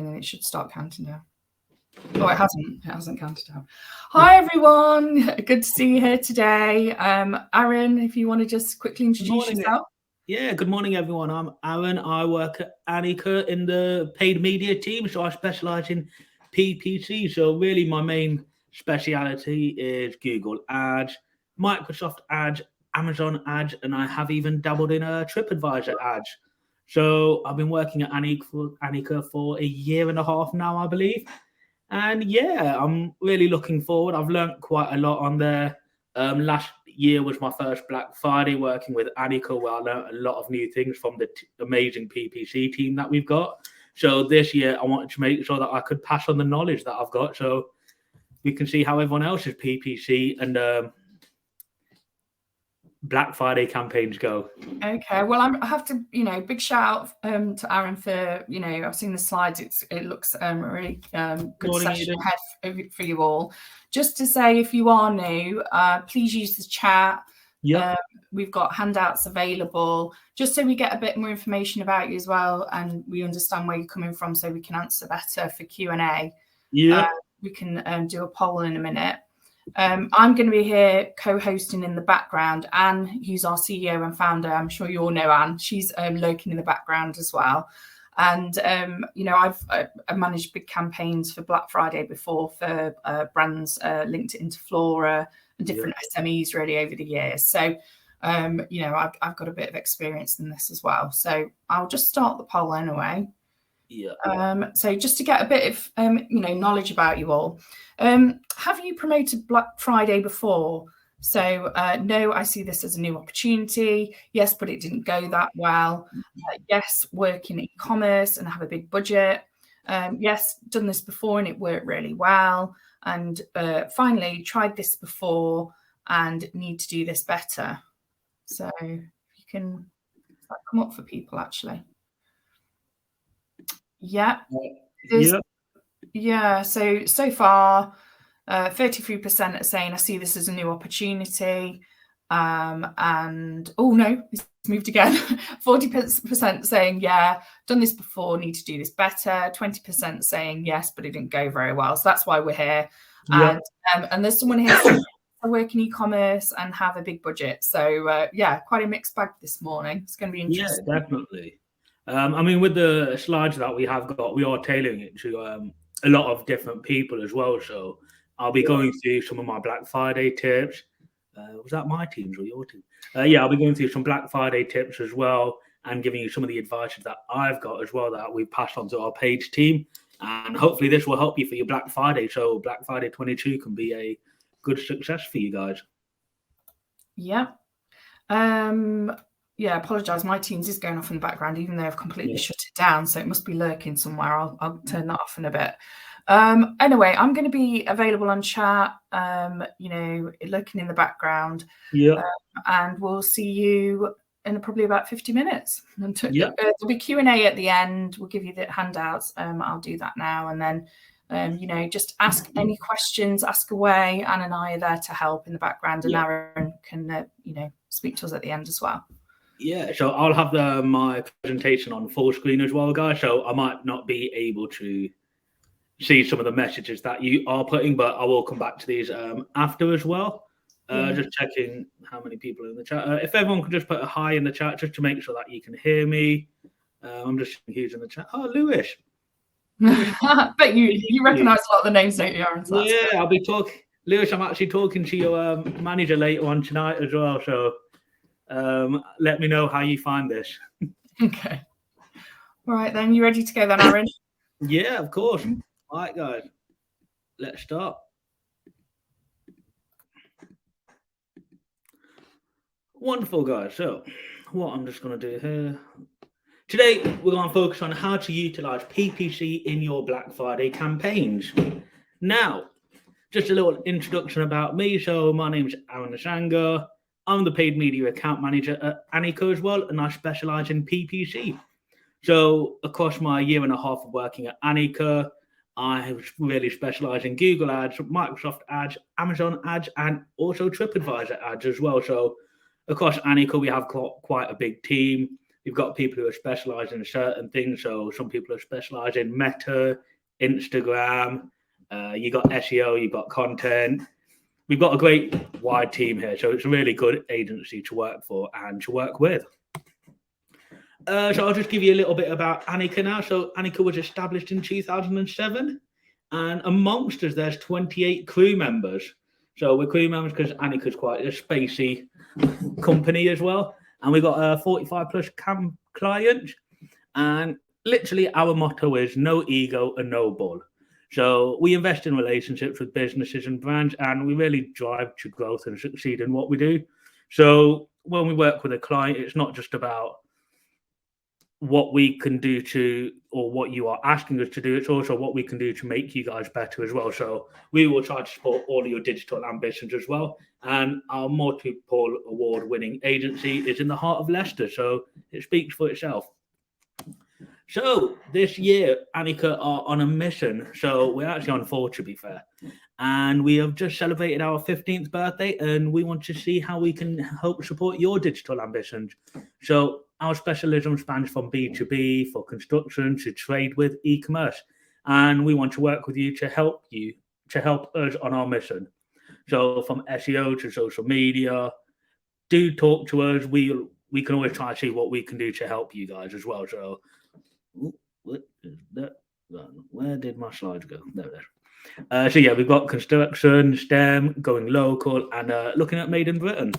and it should start counting down. Oh, it hasn't counted down. Hi everyone, good to see you here today. Aaron, if you want to just quickly introduce yourself. Yeah, good morning everyone. I'm Aaron. I work at Anika in the paid media team, so I specialize in PPC. So really my main speciality is Google ads, Microsoft ads, Amazon ads, and I have even dabbled in a TripAdvisor ads. So I've been working at Anika for a year and a half now, I believe. And yeah, I'm really looking forward. I've learned quite a lot on there. Last year was my first Black Friday working with Anika, where I learned a lot of new things from the amazing PPC team that we've got. So this year, I wanted to make sure that I could pass on the knowledge that I've got, so we can see how everyone else's PPC and Black Friday campaigns go. Okay, well, I have to, big shout out to Aaron for, I've seen the slides. It looks a really good session ahead for you all. Just to say, if you are new, please use the chat. Yeah, we've got handouts available, just so we get a bit more information about you as well, and we understand where you're coming from, so we can answer better for Q&A. Yeah, we can do a poll in a minute. I'm going to be here co-hosting in the background. Anne, who's our CEO and founder, I'm sure you all know Anne. She's lurking in the background as well. And, I've managed big campaigns for Black Friday before for brands linked into Flora and different SMEs really over the years. So, I've got a bit of experience in this as well. So I'll just start the poll anyway. Yeah. So just to get a bit of, knowledge about you all. Have you promoted Black Friday before? So no, I see this as a new opportunity. Yes, but it didn't go that well. Yes, work in e-commerce and have a big budget. Yes, done this before and it worked really well. And finally, tried this before and need to do this better. So you can come up for people actually. Yeah. Yeah. So far, 33% are saying I see this as a new opportunity. And oh no, it's moved again. 40% saying yeah, done this before, need to do this better. 20% saying yes, but it didn't go very well. So that's why we're here. Yeah. And there's someone here saying I work in e-commerce and have a big budget. So quite a mixed bag this morning. It's going to be interesting. Yeah, definitely. With the slides that we have got, we are tailoring it to a lot of different people as well. So I'll be going through some of my Black Friday tips. Was that my teams or your team? I'll be going through some Black Friday tips as well and giving you some of the advice that I've got as well that we've passed on to our page team. And hopefully this will help you for your Black Friday. So Black Friday 22 can be a good success for you guys. Yeah. Apologise. My Teams is going off in the background, even though I've completely shut it down. So it must be lurking somewhere. I'll turn that off in a bit. Anyway, I'm going to be available on chat, lurking in the background. Yeah. And we'll see you in probably about 50 minutes. There'll be Q&A at the end. We'll give you the handouts. I'll do that now. And then, just ask any questions, ask away. Anne and I are there to help in the background. And Aaron can, speak to us at the end as well. Yeah, so I'll have my presentation on full screen as well, guys. So I might not be able to see some of the messages that you are putting, but I will come back to these after as well. Just checking how many people are in the chat. If everyone could just put a hi in the chat just to make sure that you can hear me. I'm just seeing who's in the chat. Oh, Lewis. But you recognise a lot of the names, don't you, Aaron? So I'll be talking. Lewis, I'm actually talking to your manager later on tonight as well. So let me know how you find this. Okay. All right, then. You ready to go then, Aaron? Yeah, of course. All right, guys. Let's start. Wonderful, guys. So what I'm just going to do here. Today, we're going to focus on how to utilize PPC in your Black Friday campaigns. Now, just a little introduction about me. So my name is Aaron Sangha. I'm the paid media account manager at Anika as well, and I specialize in PPC. So across my year and a half of working at Anika, I really specialize in Google ads, Microsoft ads, Amazon ads, and also TripAdvisor ads as well. So across Anika, we have quite a big team. We've got people who are specialised in certain things. So some people are specialised in Meta, Instagram. You got SEO, you've got content. We've got a great wide team here, so it's a really good agency to work for and to work with. So I'll just give you a little bit about Anika now. So Anika was established in 2007, and amongst us, there's 28 crew members. So we're crew members because Anika's quite a spacey company as well. And we've got 45 plus clients. And literally our motto is no ego and no bull. So we invest in relationships with businesses and brands, and we really drive to growth and succeed in what we do. So when we work with a client, it's not just about what we can do to, or what you are asking us to do. It's also what we can do to make you guys better as well. So we will try to support all of your digital ambitions as well. And our multiple award-winning agency is in the heart of Leicester, so it speaks for itself. So this year, Anika are on a mission. So we're actually on 4, to be fair. And we have just celebrated our 15th birthday, and we want to see how we can help support your digital ambitions. So our specialism spans from B2B for construction to trade with e-commerce. And we want to work with you to help us on our mission. So from SEO to social media, do talk to us. We can always try to see what we can do to help you guys as well. So what is that? Where did my slides go? There it is. So yeah, we've got construction, STEM, going local, and looking at Made in Britain.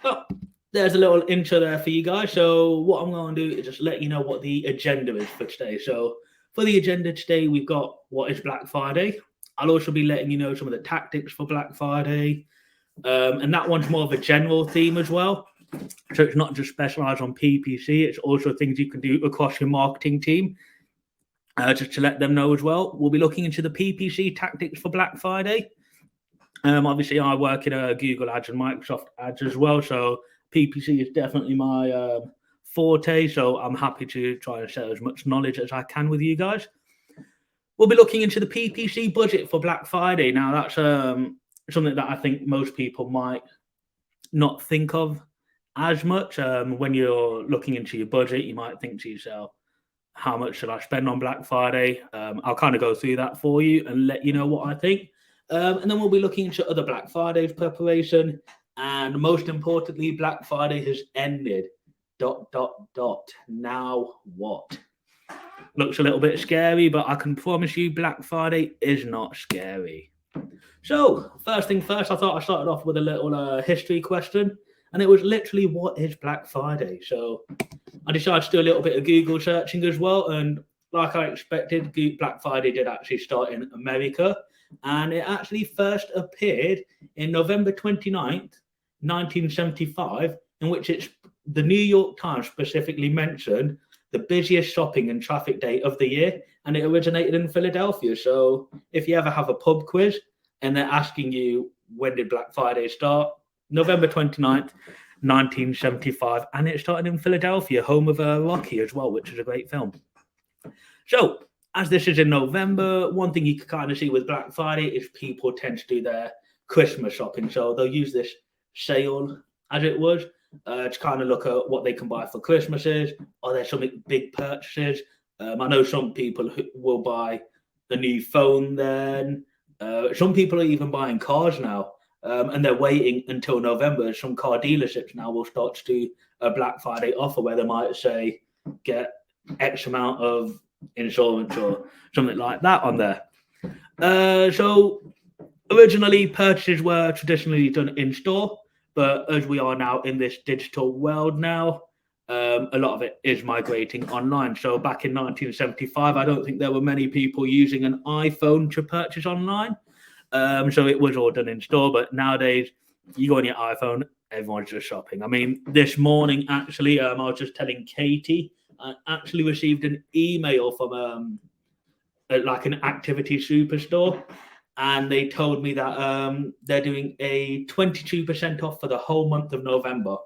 Oh, there's a little intro there for you guys. So what I'm going to do is just let you know what the agenda is for today. So for the agenda today, we've got what is Black Friday. I'll also be letting you know some of the tactics for Black Friday. And that one's more of a general theme as well. So it's not just specialised on PPC, it's also things you can do across your marketing team. Just to let them know as well, we'll be looking into the PPC tactics for Black Friday. Obviously, I work in Google Ads and Microsoft Ads as well, so PPC is definitely my forte, so I'm happy to try and share as much knowledge as I can with you guys. We'll be looking into the PPC budget for Black Friday. Now, that's something that I think most people might not think of as much. When you're looking into your budget, you might think to yourself, how much should I spend on Black Friday? I'll kind of go through that for you and let you know what I think. And then we'll be looking into other Black Friday's preparation. And most importantly, Black Friday has ended. ... Now what? Looks a little bit scary, but I can promise you Black Friday is not scary. So first thing first, I thought I started off with a little history question. And it was literally, what is Black Friday? So I decided to do a little bit of Google searching as well. And like I expected, Black Friday did actually start in America. And it actually first appeared in November 29th, 1975, in which the New York Times specifically mentioned the busiest shopping and traffic day of the year. And it originated in Philadelphia. So if you ever have a pub quiz and they're asking you, when did Black Friday start? November 29th, 1975, and it started in Philadelphia, home of Rocky as well, which is a great film. So, as this is in November, one thing you can kind of see with Black Friday is people tend to do their Christmas shopping. So they'll use this sale, as it was, to kind of look at what they can buy for Christmases. Are there some big purchases? I know some people who will buy a new phone then. Some people are even buying cars now. And they're waiting until November. Some car dealerships now will start to do a Black Friday offer where they might say, get X amount of insurance or something like that on there. So originally, purchases were traditionally done in store, but as we are now in this digital world now, a lot of it is migrating online. So back in 1975, I don't think there were many people using an iPhone to purchase online. So it was all done in store, but nowadays you go on your iPhone, everyone's just shopping. I mean, this morning, actually, I was just telling Katie, I actually received an email from like an activity superstore, and they told me that they're doing a 22% off for the whole month of November.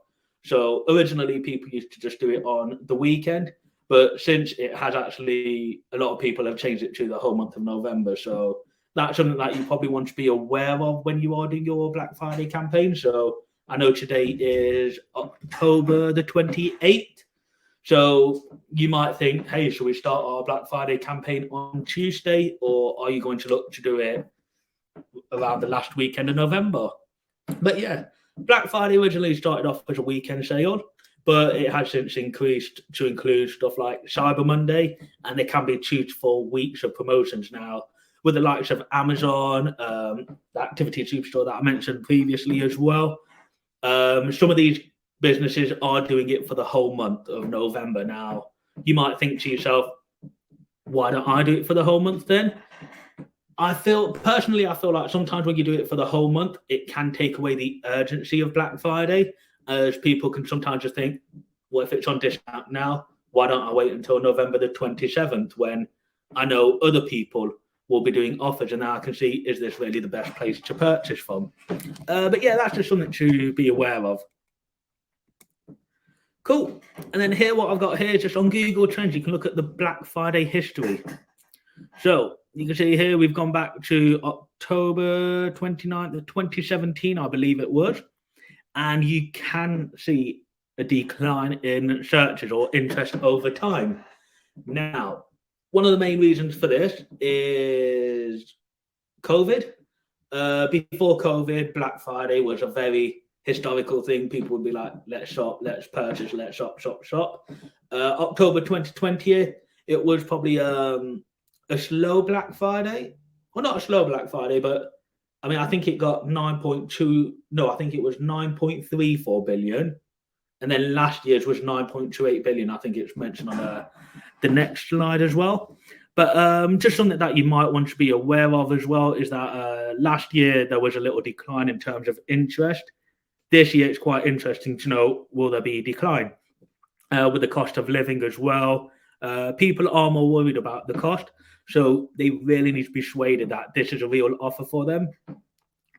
So originally people used to just do it on the weekend, but since it has actually, a lot of people have changed it to the whole month of November. So that's something that you probably want to be aware of when you are doing your Black Friday campaign. So I know today is October the 28th. So you might think, hey, should we start our Black Friday campaign on Tuesday, or are you going to look to do it around the last weekend of November? But yeah, Black Friday originally started off as a weekend sale, but it has since increased to include stuff like Cyber Monday, and there can be 2 to 4 weeks of promotions now with the likes of Amazon, the Activity Superstore that I mentioned previously as well. Some of these businesses are doing it for the whole month of November. Now, you might think to yourself, why don't I do it for the whole month then? I feel like sometimes when you do it for the whole month, it can take away the urgency of Black Friday, as people can sometimes just think, well, if it's on discount now, why don't I wait until November the 27th when I know other people will be doing offers, and now I can see, is this really the best place to purchase from? But yeah, that's just something to be aware of. Cool. And then here, what I've got here is just on Google Trends, you can look at the Black Friday history. So you can see here, we've gone back to October 29th, 2017, I believe it was. And you can see a decline in searches or interest over time. Now, one of the main reasons for this is COVID. Before COVID, Black Friday was a very historical thing. People would be like, let's shop, let's purchase, let's shop. October 2020, it was probably a slow Black Friday. Well, not a slow Black Friday, but I mean, I think it got 9.34 billion. And then last year's was 9.28 billion. I think it's mentioned on the next slide as well. But just something that you might want to be aware of as well is that last year there was a little decline in terms of interest. This year it's quite interesting to know, will there be a decline? With the cost of living as well. People are more worried about the cost. So they really need to be persuaded that this is a real offer for them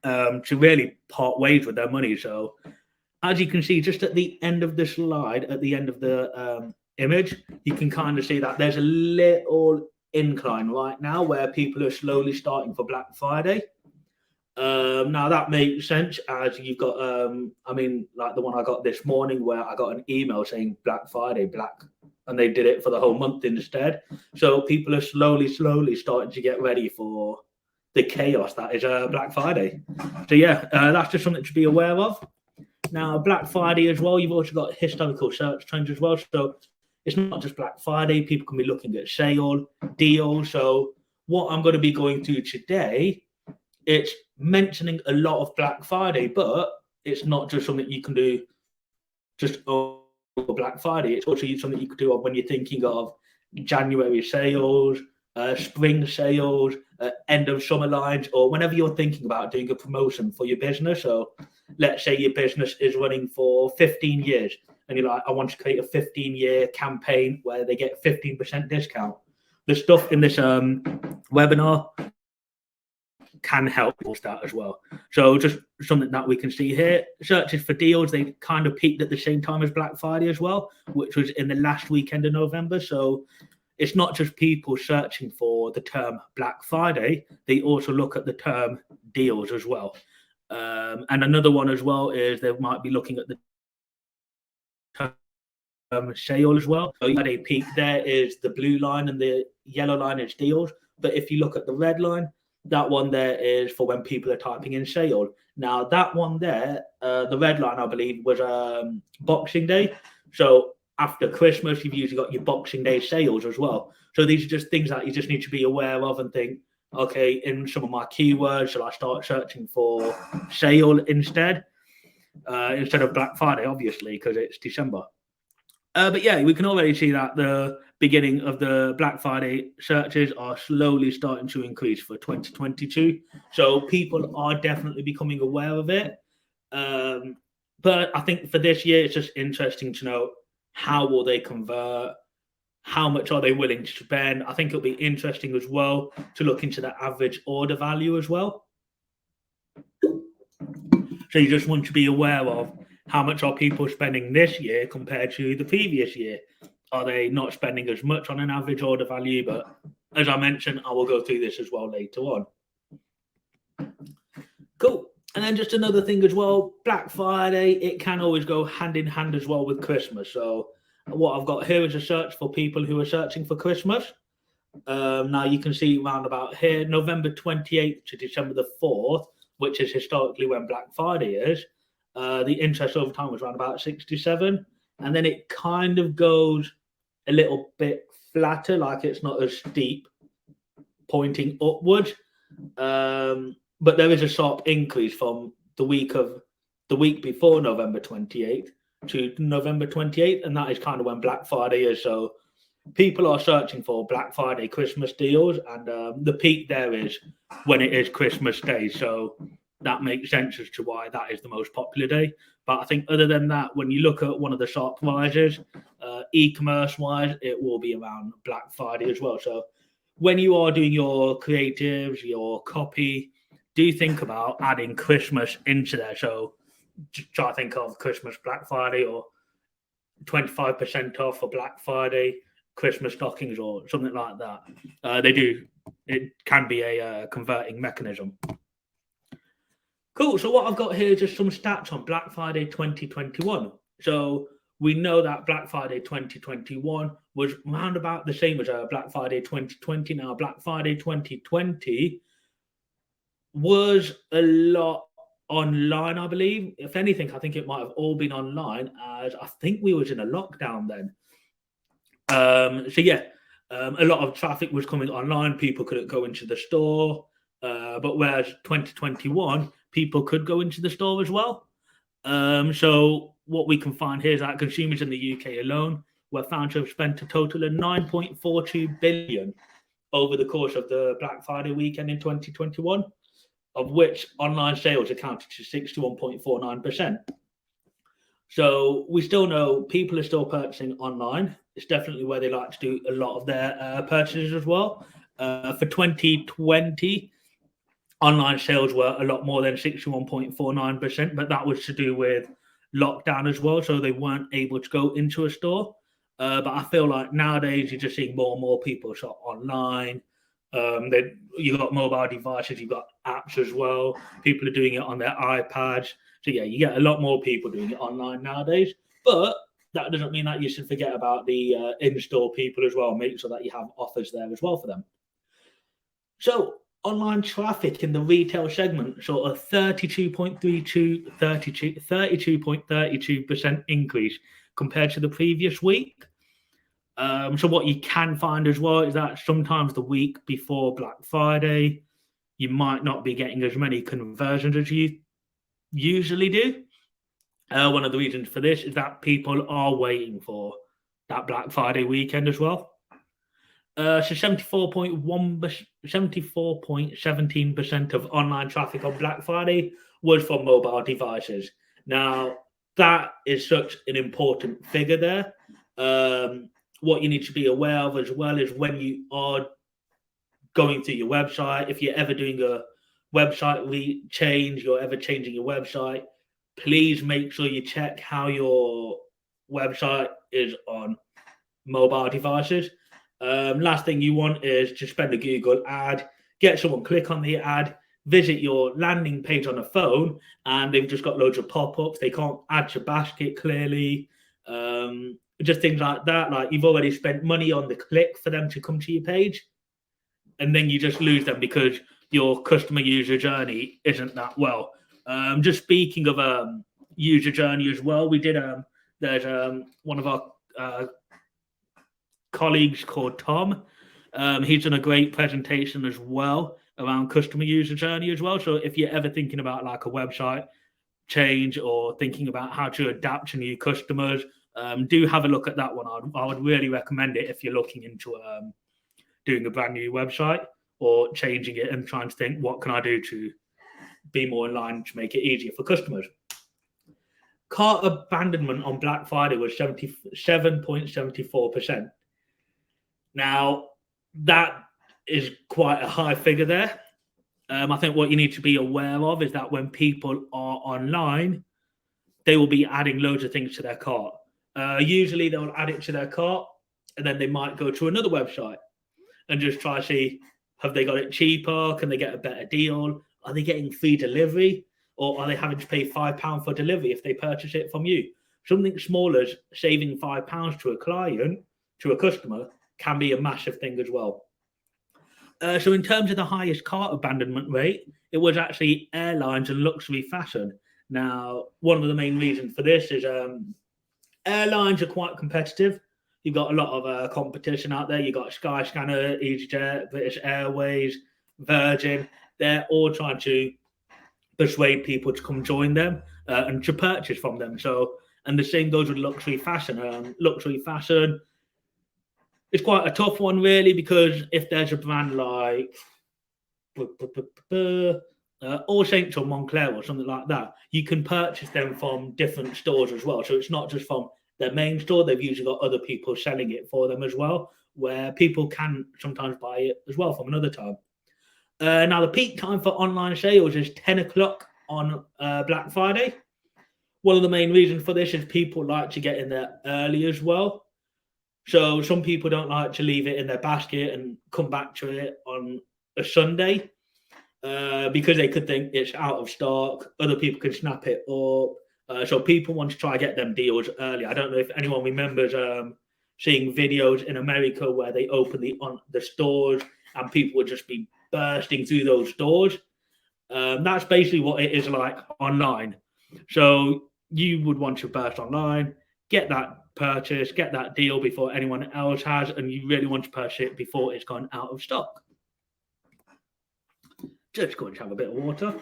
to really part ways with their money. So as you can see, just at the end of the slide, at the end of the image, you can kind of see that there's a little incline right now where people are slowly starting for Black Friday. Now that makes sense, as you've got, I mean, like the one I got this morning where I got an email saying Black Friday, and they did it for the whole month instead. So people are slowly starting to get ready for the chaos that is Black Friday. So yeah, that's just something to be aware of. Now, Black Friday as well, you've also got historical search trends as well. So it's not just Black Friday. People can be looking at sale, deals. So what I'm going to be going through today, it's mentioning a lot of Black Friday, but it's not just something you can do just over Black Friday. It's also something you could do when you're thinking of January sales, spring sales, end of summer lines, or whenever you're thinking about doing a promotion for your business. So let's say your business is running for 15 years and you're like, I want to create a 15-year campaign where they get 15% discount. The stuff in this webinar can help with that as well. So just something that we can see here. Searches for deals, they kind of peaked at the same time as Black Friday as well, which was in the last weekend of November. So it's not just people searching for the term Black Friday, they also look at the term deals as well. And another one as well is they might be looking at the term sale as well. So you had a peak there is the blue line and the yellow line is deals. But if you look at the red line, that one there is for when people are typing in sale. Now that one there, the red line, I believe, was Boxing Day. So after Christmas, you've usually got your Boxing Day sales as well. So these are just things that you just need to be aware of and think, okay, in some of my keywords, shall I start searching for sale instead of Black Friday, obviously, because it's December. But yeah, we can already see that the beginning of the Black Friday searches are slowly starting to increase for 2022. So people are definitely becoming aware of it. But I think for this year, it's just interesting to know how will they convert, how much are they willing to spend. I think it'll be interesting as well to look into the average order value as well. So you just want to be aware of how much are people spending this year compared to the previous year. Are they not spending as much on an average order value? But as I mentioned, I will go through this as well later on. Cool. And then just another thing as well, Black Friday, it can always go hand in hand as well with Christmas. So what I've got here is a search for people who are searching for Christmas. Now you can see round about here, November 28th to December the 4th, which is historically when Black Friday is. The interest over time was around about 67. And then it kind of goes a little bit flatter, like it's not as steep, pointing upwards. But there is a sharp increase from the week before November 28th to November 28th, and that is kind of when Black Friday is. So people are searching for Black Friday Christmas deals, and the peak there is when it is Christmas Day. So that makes sense as to why that is the most popular day. But I think other than that, when you look at one of the sharp rises, e-commerce wise, it will be around Black Friday as well. So when you are doing your creatives, your copy, do think about adding Christmas into there. So try to think of Christmas Black Friday or 25% off for Black Friday, Christmas stockings or something like that. It can be a converting mechanism. Cool. So what I've got here is just some stats on Black Friday 2021. So we know that Black Friday 2021 was round about the same as Black Friday 2020. Now, Black Friday 2020 was a lot online, I believe. If anything, I think it might have all been online, as I think we was in a lockdown then. A lot of traffic was coming online. People couldn't go into the store. But whereas 2021, people could go into the store as well. So what we can find here is that consumers in the UK alone were found to have spent a total of 9.42 billion over the course of the Black Friday weekend in 2021, of which online sales accounted to 61.49%. So we still know people are still purchasing online. It's definitely where they like to do a lot of their purchases as well. For 2020, online sales were a lot more than 61.49%, but that was to do with lockdown as well. So they weren't able to go into a store. But I feel like nowadays you're just seeing more and more people shop online. You've got mobile devices, you've got apps as well. People are doing it on their iPads. So yeah, you get a lot more people doing it online nowadays. But that doesn't mean that you should forget about the in-store people as well. Make sure that you have offers there as well for them. So online traffic in the retail segment saw a 32.32% increase compared to the previous week. So what you can find as well is that sometimes the week before Black Friday, you might not be getting as many conversions as you usually do. One of the reasons for this is that people are waiting for that Black Friday weekend as well. So 74.17% of online traffic on Black Friday was from mobile devices. Now, that is such an important figure there. What you need to be aware of as well is when you are going through your website, if you're ever doing a website change, you're ever changing your website, please make sure you check how your website is on mobile devices. Last thing you want is to spend a Google ad, get someone click on the ad, visit your landing page on a phone, and they've just got loads of pop-ups. They can't add to basket clearly. Just things like that. Like you've already spent money on the click for them to come to your page, and then you just lose them because your customer user journey isn't that well. Just speaking of user journey as well, we did there's one of our colleagues called Tom. He's done a great presentation as well around customer user journey as well. So if you're ever thinking about like a website change or thinking about how to adapt to new customers, do have a look at that one. I would really recommend it if you're looking into doing a brand new website or changing it and trying to think, what can I do to be more in line to make it easier for customers? Cart abandonment on Black Friday was 77.74%. Now, that is quite a high figure there. I think what you need to be aware of is that when people are online, they will be adding loads of things to their cart. Usually they'll add it to their cart and then they might go to another website and just try to see, have they got it cheaper? Can they get a better deal? Are they getting free delivery? Or are they having to pay £5 for delivery if they purchase it from you? Something small as saving £5 to a client, to a customer, can be a massive thing as well. So in terms of the highest cart abandonment rate, it was actually airlines and luxury fashion. Now, one of the main reasons for this is airlines are quite competitive. You've got a lot of competition out there. You've got Skyscanner, EasyJet, British Airways, Virgin. They're all trying to persuade people to come join them and to purchase from them. So, and the same goes with luxury fashion. Luxury fashion, it's quite a tough one, really, because if there's a brand like All Saints or Moncler or something like that, you can purchase them from different stores as well. So it's not just from their main store. They've usually got other people selling it for them as well, where people can sometimes buy it as well from another time. Now, the peak time for online sales is 10 o'clock on Black Friday. One of the main reasons for this is people like to get in there early as well. So some people don't like to leave it in their basket and come back to it on a Sunday because they could think it's out of stock. Other people can snap it up. So people want to try and get them deals early. I don't know if anyone remembers seeing videos in America where they open the stores and people would just be bursting through those doors. That's basically what it is like online. So you would want to burst online, get that purchase, get that deal before anyone else has, and you really want to purchase it before it's gone out of stock. Just going to have a bit of water.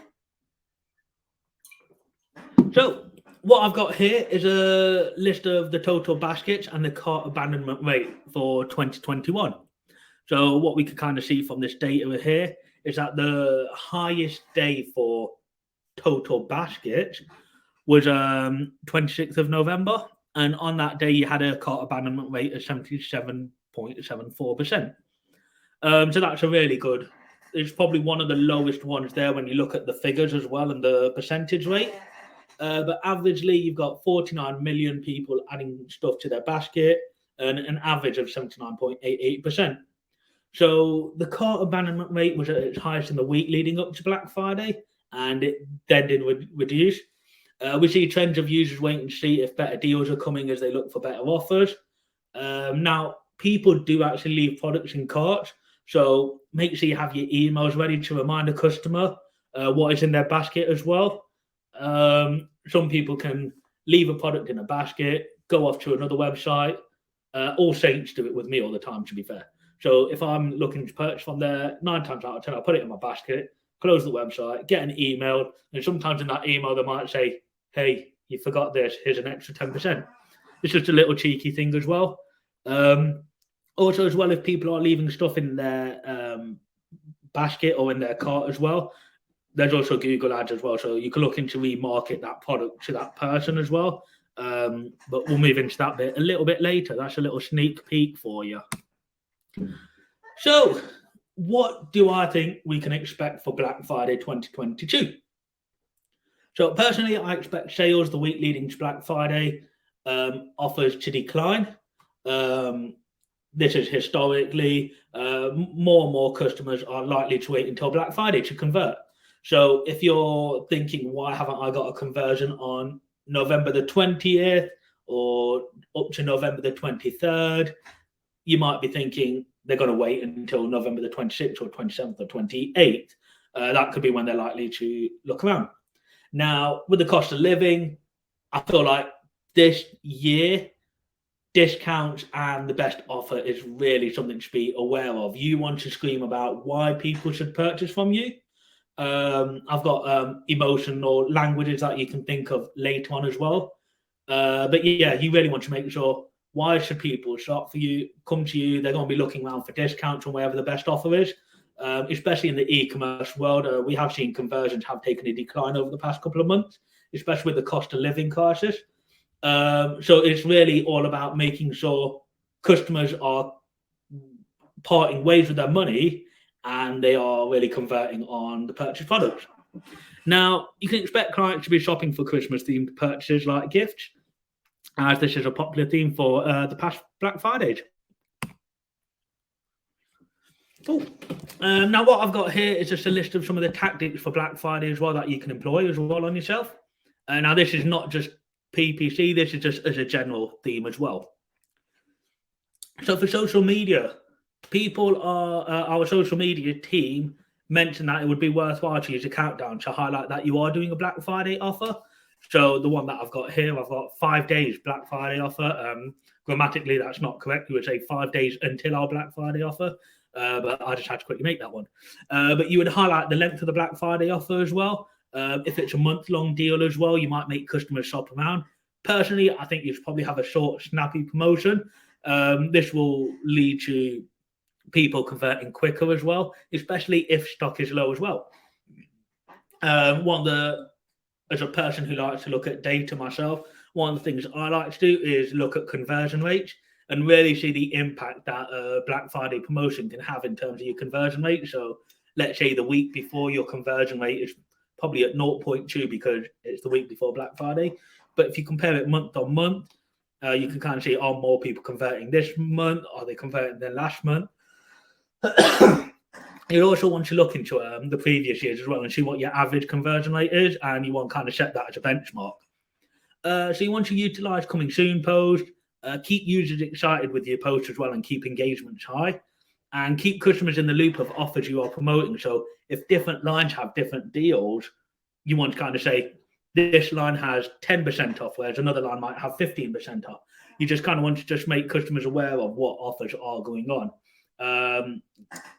So what I've got here is a list of the total baskets and the cart abandonment rate for 2021. So what we can kind of see from this data here is that the highest day for total baskets was 26th of November. And on that day, you had a cart abandonment rate of 77.74%. So that's a really good. It's probably one of the lowest ones there when you look at the figures as well and the percentage rate. But averagely, you've got 49 million people adding stuff to their basket and an average of 79.88%. So the cart abandonment rate was at its highest in the week leading up to Black Friday, and it then did reduce. We see trends of users waiting to see if better deals are coming as they look for better offers. Now, people do actually leave products in carts, so make sure you have your emails ready to remind a customer what is in their basket as well. Some people can leave a product in a basket, go off to another website. All Saints do it with me all the time, to be fair. So if I'm looking to purchase from there, 9 times out of 10, I'll put it in my basket, close the website, get an email, and sometimes in that email they might say, hey, you forgot this, here's an extra 10%. It's just a little cheeky thing as well. Also, as well, if people are leaving stuff in their basket or in their cart as well, there's also Google ads as well. So you can look into remarket that product to that person as well. But we'll move into that bit a little bit later. That's a little sneak peek for you. So what do I think we can expect for Black Friday 2022? So personally, I expect sales the week leading to Black Friday offers to decline. This is historically, more and more customers are likely to wait until Black Friday to convert. So if you're thinking, why haven't I got a conversion on November the 20th or up to November the 23rd, you might be thinking they're going to wait until November the 26th or 27th or 28th. That could be when they're likely to look around. Now, with the cost of living, I feel like this year, discounts and the best offer is really something to be aware of. You want to scream about why people should purchase from you. I've got emotional languages that you can think of later on as well. But yeah, you really want to make sure, why should people shop for you, come to you? They're going to be looking around for discounts on wherever the best offer is. Especially in the e-commerce world, we have seen conversions have taken a decline over the past couple of months, especially with the cost of living crisis. So it's really all about making sure customers are parting ways with their money and they are really converting on the purchase products. Now, you can expect clients to be shopping for Christmas-themed purchases like gifts, as this is a popular theme for the past Black Fridays. Cool. Now what I've got here is just a list of some of the tactics for Black Friday as well that you can employ as well on yourself. Now this is not just PPC, this is just as a general theme as well. So for social media, people are our social media team mentioned that it would be worthwhile to use a countdown to highlight that you are doing a Black Friday offer. So the one that I've got here, I've got 5 days Black Friday offer. Grammatically, that's not correct. We would say 5 days until our Black Friday offer. But I just had to quickly make that one. But you would highlight the length of the Black Friday offer as well. If it's a month-long deal as well, you might make customers shop around. Personally, I think you should probably have a short, snappy promotion. This will lead to people converting quicker as well, especially if stock is low as well. As a person who likes to look at data myself, one of the things I like to do is look at conversion rates and really see the impact that a Black Friday promotion can have in terms of your conversion rate. So let's say the week before, your conversion rate is probably at 0.2 because it's the week before Black Friday. But if you compare it month on month, you can kind of see, are more people converting this month? Are they converting than last month? You also want to look into the previous years as well and see what your average conversion rate is, and you want to kind of set that as a benchmark. So you want to utilize coming soon post, keep users excited with your post as well, and keep engagements high, and keep customers in the loop of offers you are promoting. So if different lines have different deals, you want to kind of say, this line has 10% off, whereas another line might have 15% off. You just kind of want to just make customers aware of what offers are going on.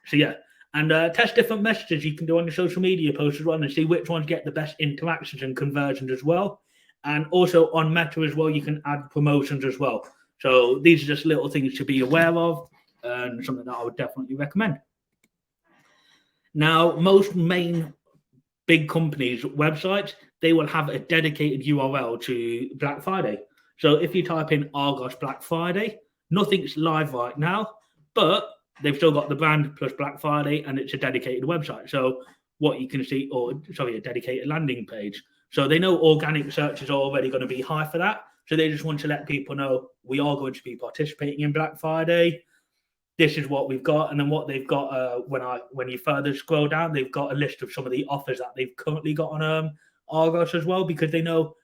So yeah, and test different messages you can do on your social media posts as well, and see which ones get the best interactions and conversions as well. And also on Meta as well, you can add promotions as well. So these are just little things to be aware of, and something that I would definitely recommend. Now, most main big companies' websites, they will have a dedicated URL to Black Friday. So if you type in Argos Black Friday, nothing's live right now, but they've still got the brand plus Black Friday, and it's a dedicated website. So what you can see, a dedicated landing page. So they know organic searches are already going to be high for that. So they just want to let people know we are going to be participating in Black Friday. This is what we've got. And then what they've got, when you further scroll down, they've got a list of some of the offers that they've currently got on Argos as well, because they know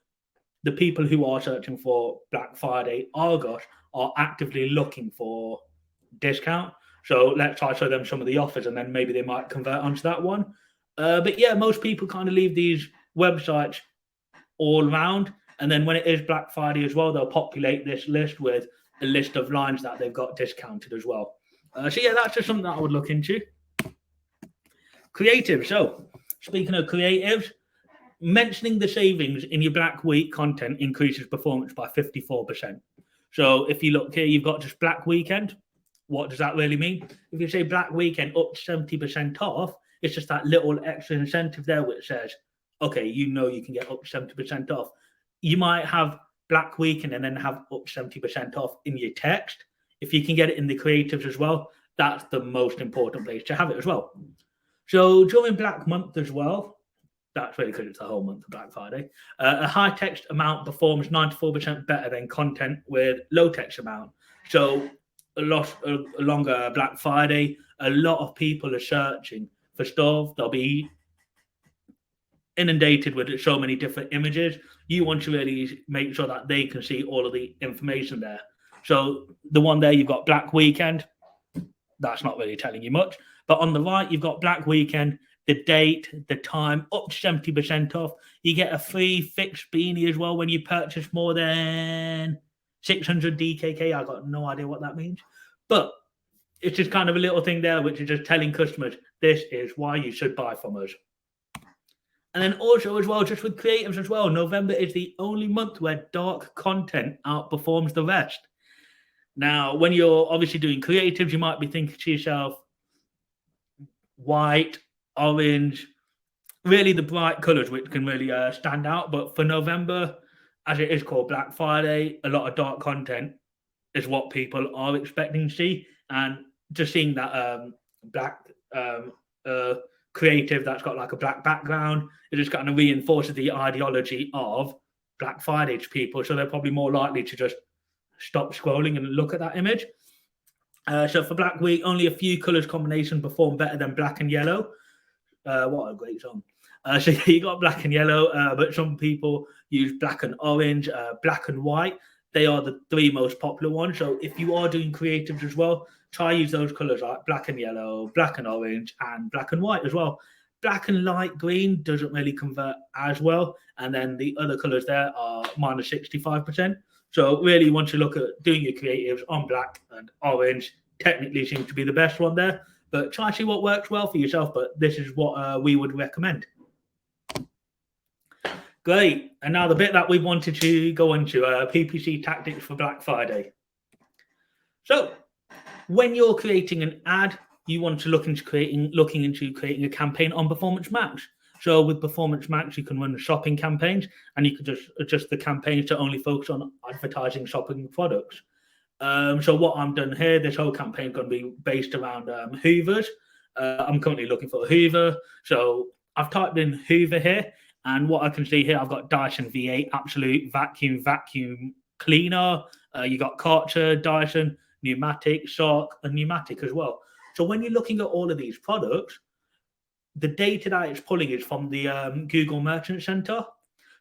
the people who are searching for Black Friday Argos are actively looking for discount. So let's try to show them some of the offers, and then maybe they might convert onto that one. But yeah, most people kind of leave these websites all around, and then when it is Black Friday as well, they'll populate this list with a list of lines that they've got discounted as well. So yeah, that's just something that I would look into. Creative. So speaking of creatives, mentioning the savings in your Black Week content increases performance by 54%. So if you look here, you've got just Black Weekend. What does that really mean? If you say Black Weekend up to 70% off, it's just that little extra incentive there which says, okay, you know you can get up to 70% off. You might have Black Weekend and then have up to 70% off in your text. If you can get it in the creatives as well, that's the most important place to have it as well. So during Black Month as well, that's really because it's the whole month of Black Friday, a high text amount performs 94% better than content with low text amount. So a longer Black Friday, a lot of people are searching for stuff. They'll be inundated with so many different images. You want to really make sure that they can see all of the information there. So the one there, you've got Black Weekend. That's not really telling you much. But on the right, you've got Black Weekend, the date, the time, up to 70% off. You get a free fixed beanie as well when you purchase more than 600 DKK. I got no idea what that means. But it's just kind of a little thing there, which is just telling customers, this is why you should buy from us. And then also as well, just with creatives as well, November is the only month where dark content outperforms the rest. Now, when you're obviously doing creatives, you might be thinking to yourself, white, orange, really the bright colors which can really stand out. But for November, as it is called Black Friday, a lot of dark content is what people are expecting to see. And just seeing that black creative that's got like a black background, it just kind of reinforces the ideology of Black Friday to people. So they're probably more likely to just stop scrolling and look at that image. So for Black Week, only a few colours combinations perform better than black and yellow. What a great song. So you got black and yellow, but some people use black and orange, black and white. They are the 3 most popular ones. So if you are doing creatives as well, try use those colours like black and yellow, black and orange, and black and white as well. Black and light green doesn't really convert as well. And then the other colours there are minus 65%. So really, once you look at doing your creatives on black and orange, technically seems to be the best one there. But try to see what works well for yourself. But this is what we would recommend. Great. And now the bit that we wanted to go into, PPC tactics for Black Friday. So when you're creating an ad, you want to look into creating a campaign on Performance Max. So with Performance Max, you can run shopping campaigns, and you can just adjust the campaigns to only focus on advertising shopping products. So what I'm done here, this whole campaign is going to be based around Hoovers. I'm currently looking for a Hoover. So I've typed in Hoover here, and what I can see here, I've got Dyson V8 Absolute Vacuum Cleaner. You got Karcher, Dyson, Pneumatic, Shark, and Pneumatic as well. So when you're looking at all of these products, the data that it's pulling is from the Google Merchant Center.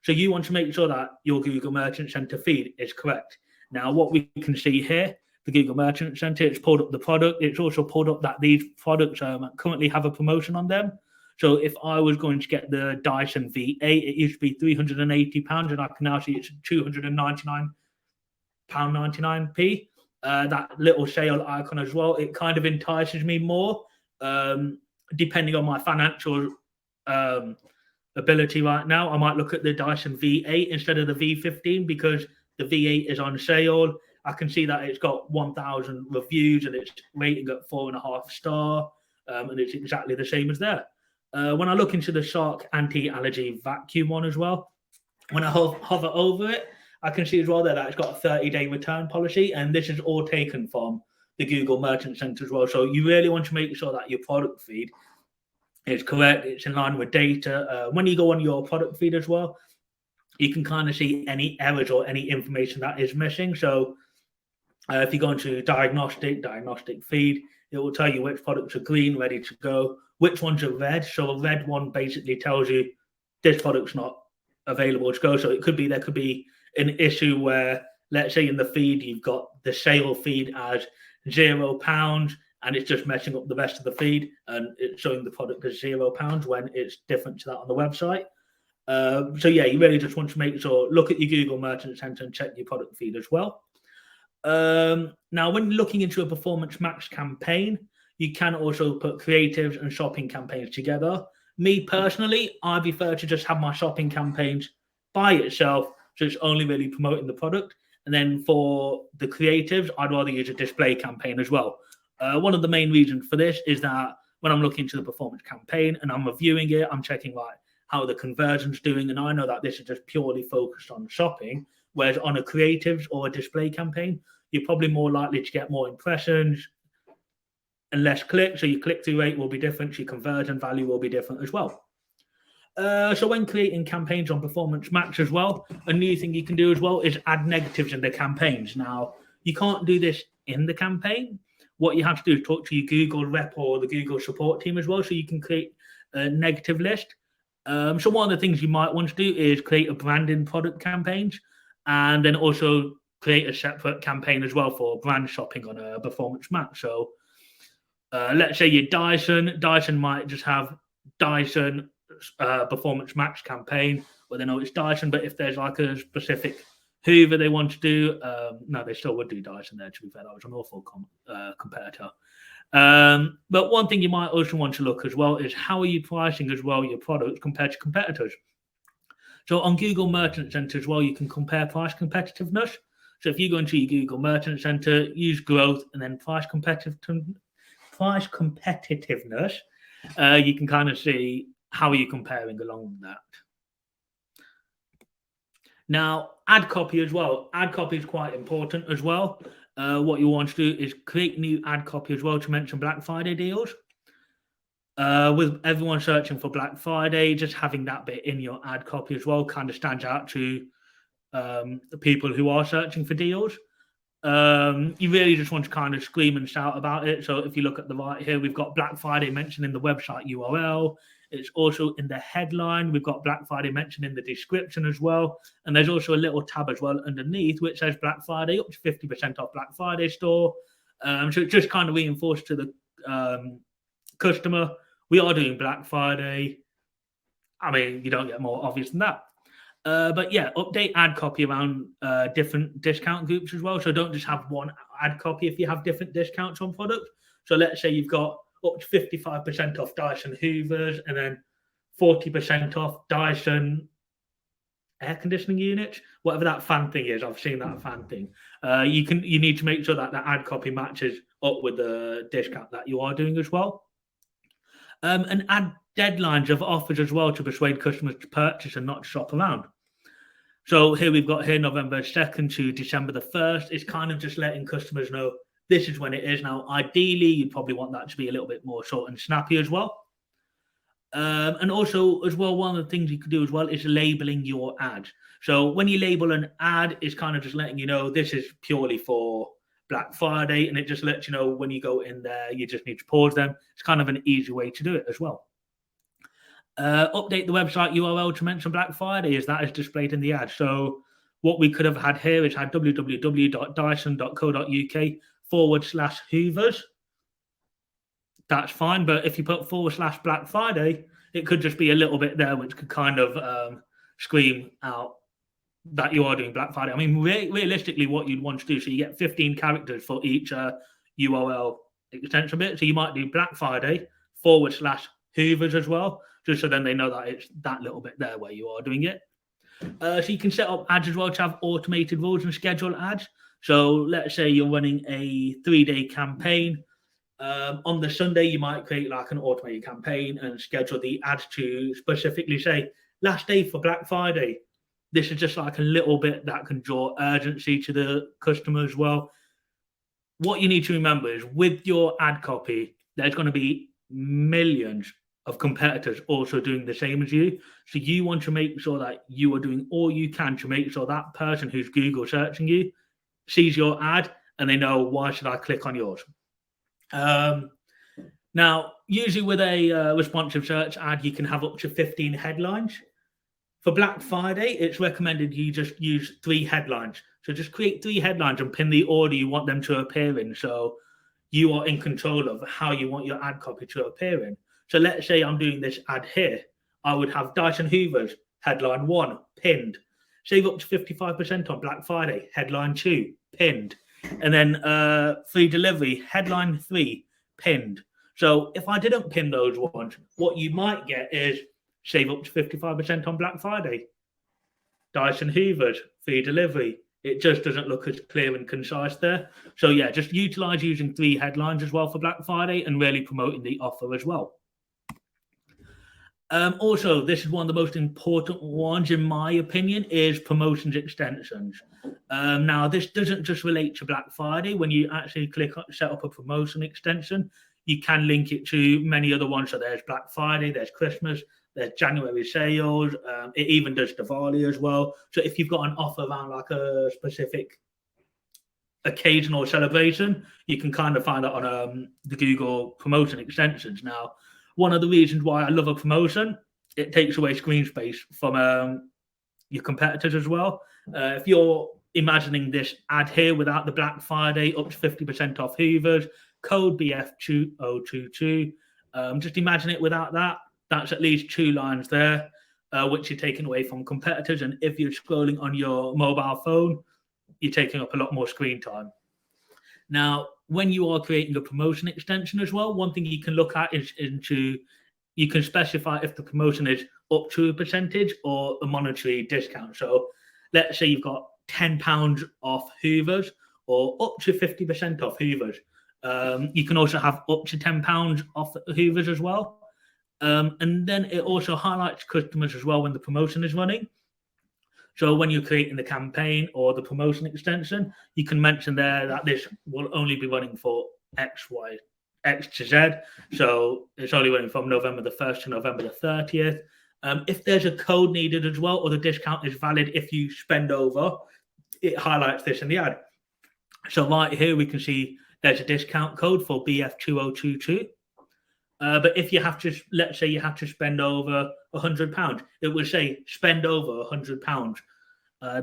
So you want to make sure that your Google Merchant Center feed is correct. Now, what we can see here, the Google Merchant Center, it's pulled up the product. It's also pulled up that these products currently have a promotion on them. So if I was going to get the Dyson V8, it used to be £380, and I can now see it's £299.99p. That little sale icon as well, it kind of entices me more, depending on my financial ability right now. I might look at the Dyson V8 instead of the V15 because the V8 is on sale. I can see that it's got 1,000 reviews and it's rating at 4.5 star, and it's exactly the same as there. When I look into the Shark anti-allergy vacuum one as well, when I hover over it, I can see as well there that it's got a 30-day return policy, and this is all taken from the Google Merchant Center as well. So you really want to make sure that your product feed is correct, it's in line with data. When you go on your product feed as well, you can kind of see any errors or any information that is missing. So if you go into diagnostic feed, it will tell you which products are green, ready to go, which ones are red. So a red one basically tells you this product's not available to go. So it could be, there could be an issue where, let's say in the feed, you've got the sale feed as £0 and it's just messing up the rest of the feed and it's showing the product as £0 when it's different to that on the website. So yeah, you really just want to make sure, look at your Google Merchant Center and check your product feed as well. Now, when looking into a Performance Max campaign, you can also put creatives and shopping campaigns together. Me personally, I prefer to just have my shopping campaigns by itself, so it's only really promoting the product. And then for the creatives, I'd rather use a display campaign as well. One of the main reasons for this is that when I'm looking to the performance campaign and I'm reviewing it, I'm checking like how the conversion's doing, and I know that this is just purely focused on shopping, whereas on a creatives or a display campaign, you're probably more likely to get more impressions and less clicks, so your click-through rate will be different, your conversion value will be different as well. So when creating campaigns on Performance Max as well, a new thing you can do as well is add negatives in the campaigns. Now, you can't do this in the campaign. What you have to do is talk to your Google rep or the Google support team as well, so you can create a negative list. So one of the things you might want to do is create a branding product campaigns, and then also create a separate campaign as well for brand shopping on a Performance Max. So let's say you're Dyson might just have Dyson Performance Max campaign where they know it's Dyson, but if there's like a specific Hoover they want to do, no, they still would do Dyson there, to be fair. That was an awful competitor. But one thing you might also want to look as well is how are you pricing as well your product compared to competitors. So on Google Merchant Center as well, you can compare price competitiveness. So if you go into your Google Merchant Center, use growth and then price competitiveness, you can kind of see how are you comparing along with that. Now, ad copy as well. Ad copy is quite important as well. What you want to do is create new ad copy as well to mention Black Friday deals. With everyone searching for Black Friday, just having that bit in your ad copy as well kind of stands out to the people who are searching for deals. You really just want to kind of scream and shout about it. So if you look at the right here, we've got Black Friday mentioned in the website URL. It's also in the headline. We've got Black Friday mentioned in the description as well. And there's also a little tab as well underneath which says Black Friday, up to 50% off Black Friday store. So it just kind of reinforced to the customer, we are doing Black Friday. I mean, you don't get more obvious than that. But yeah, update ad copy around different discount groups as well. So don't just have one ad copy if you have different discounts on products. So let's say you've got up to 55% off Dyson Hoovers and then 40% off Dyson air conditioning units, whatever that fan thing is. I've seen that fan thing. You need to make sure that the ad copy matches up with the discount that you are doing as well. And add deadlines of offers as well to persuade customers to purchase and not shop around. So here we've got here November 2nd to December the 1st. It's kind of just letting customers know this is when it is. Now, ideally, you'd probably want that to be a little bit more short and snappy as well. And also, as well, one of the things you could do as well is labeling your ad. So when you label an ad, it's kind of just letting you know this is purely for Black Friday, and it just lets you know when you go in there, you just need to pause them. It's kind of an easy way to do it as well. Update the website URL to mention Black Friday as that is displayed in the ad. So what we could have had here is had www.dyson.co.uk/Hoovers. That's fine, but if you put /Black Friday, it could just be a little bit there, which could kind of scream out that you are doing Black Friday. I mean, realistically, what you'd want to do, so you get 15 characters for each URL extension bit. So you might do Black Friday /Hoovers as well, just so then they know that it's that little bit there where you are doing it. So you can set up ads as well to have automated rules and schedule ads. So let's say you're running a 3-day campaign. On the Sunday, you might create like an automated campaign and schedule the ads to specifically say, last day for Black Friday. This is just like a little bit that can draw urgency to the customer as well. What you need to remember is with your ad copy, there's going to be millions of competitors also doing the same as you. So you want to make sure that you are doing all you can to make sure that person who's Google searching you sees your ad and they know, why should I click on yours? Now, usually with a responsive search ad, you can have up to 15 headlines. For Black Friday, it's recommended you just use 3 headlines. So just create 3 headlines and pin the order you want them to appear in. So you are in control of how you want your ad copy to appear in. So let's say I'm doing this ad here. I would have Dyson Hoovers, headline 1, pinned. Save up to 55% on Black Friday, headline 2, pinned. And then free delivery, headline 3, pinned. So if I didn't pin those ones, what you might get is save up to 55% on Black Friday. Dyson Hoovers, free delivery. It just doesn't look as clear and concise there. So yeah, just utilize using 3 headlines as well for Black Friday and really promoting the offer as well. Also, this is one of the most important ones, in my opinion, is promotions extensions. Now, this doesn't just relate to Black Friday. When you actually click on set up a promotion extension, you can link it to many other ones. So there's Black Friday, there's Christmas, there's January sales. It even does Diwali as well. So if you've got an offer around like a specific occasion or celebration, you can kind of find that on the Google promotion extensions. Now, one of the reasons why I love a promotion, it takes away screen space from your competitors as well. If you're imagining this ad here without the Black Friday, up to 50% off Hoovers, code BF2022, just imagine it without that. That's at least 2 lines there, which you're taking away from competitors. And if you're scrolling on your mobile phone, you're taking up a lot more screen time. Now, when you are creating a promotion extension as well, one thing you can look at is you can specify if the promotion is up to a percentage or a monetary discount. So let's say you've got £10 off Hoovers or up to 50% off Hoovers. You can also have up to £10 off Hoovers as well. And then it also highlights customers as well when the promotion is running. So when you're creating the campaign or the promotion extension, you can mention there that this will only be running for X to Z. So it's only running from November the 1st to November the 30th. If there's a code needed as well, or the discount is valid if you spend over, it highlights this in the ad. So right here we can see there's a discount code for BF2022. But if you have to, let's say you have to spend over £100, it will say spend over £100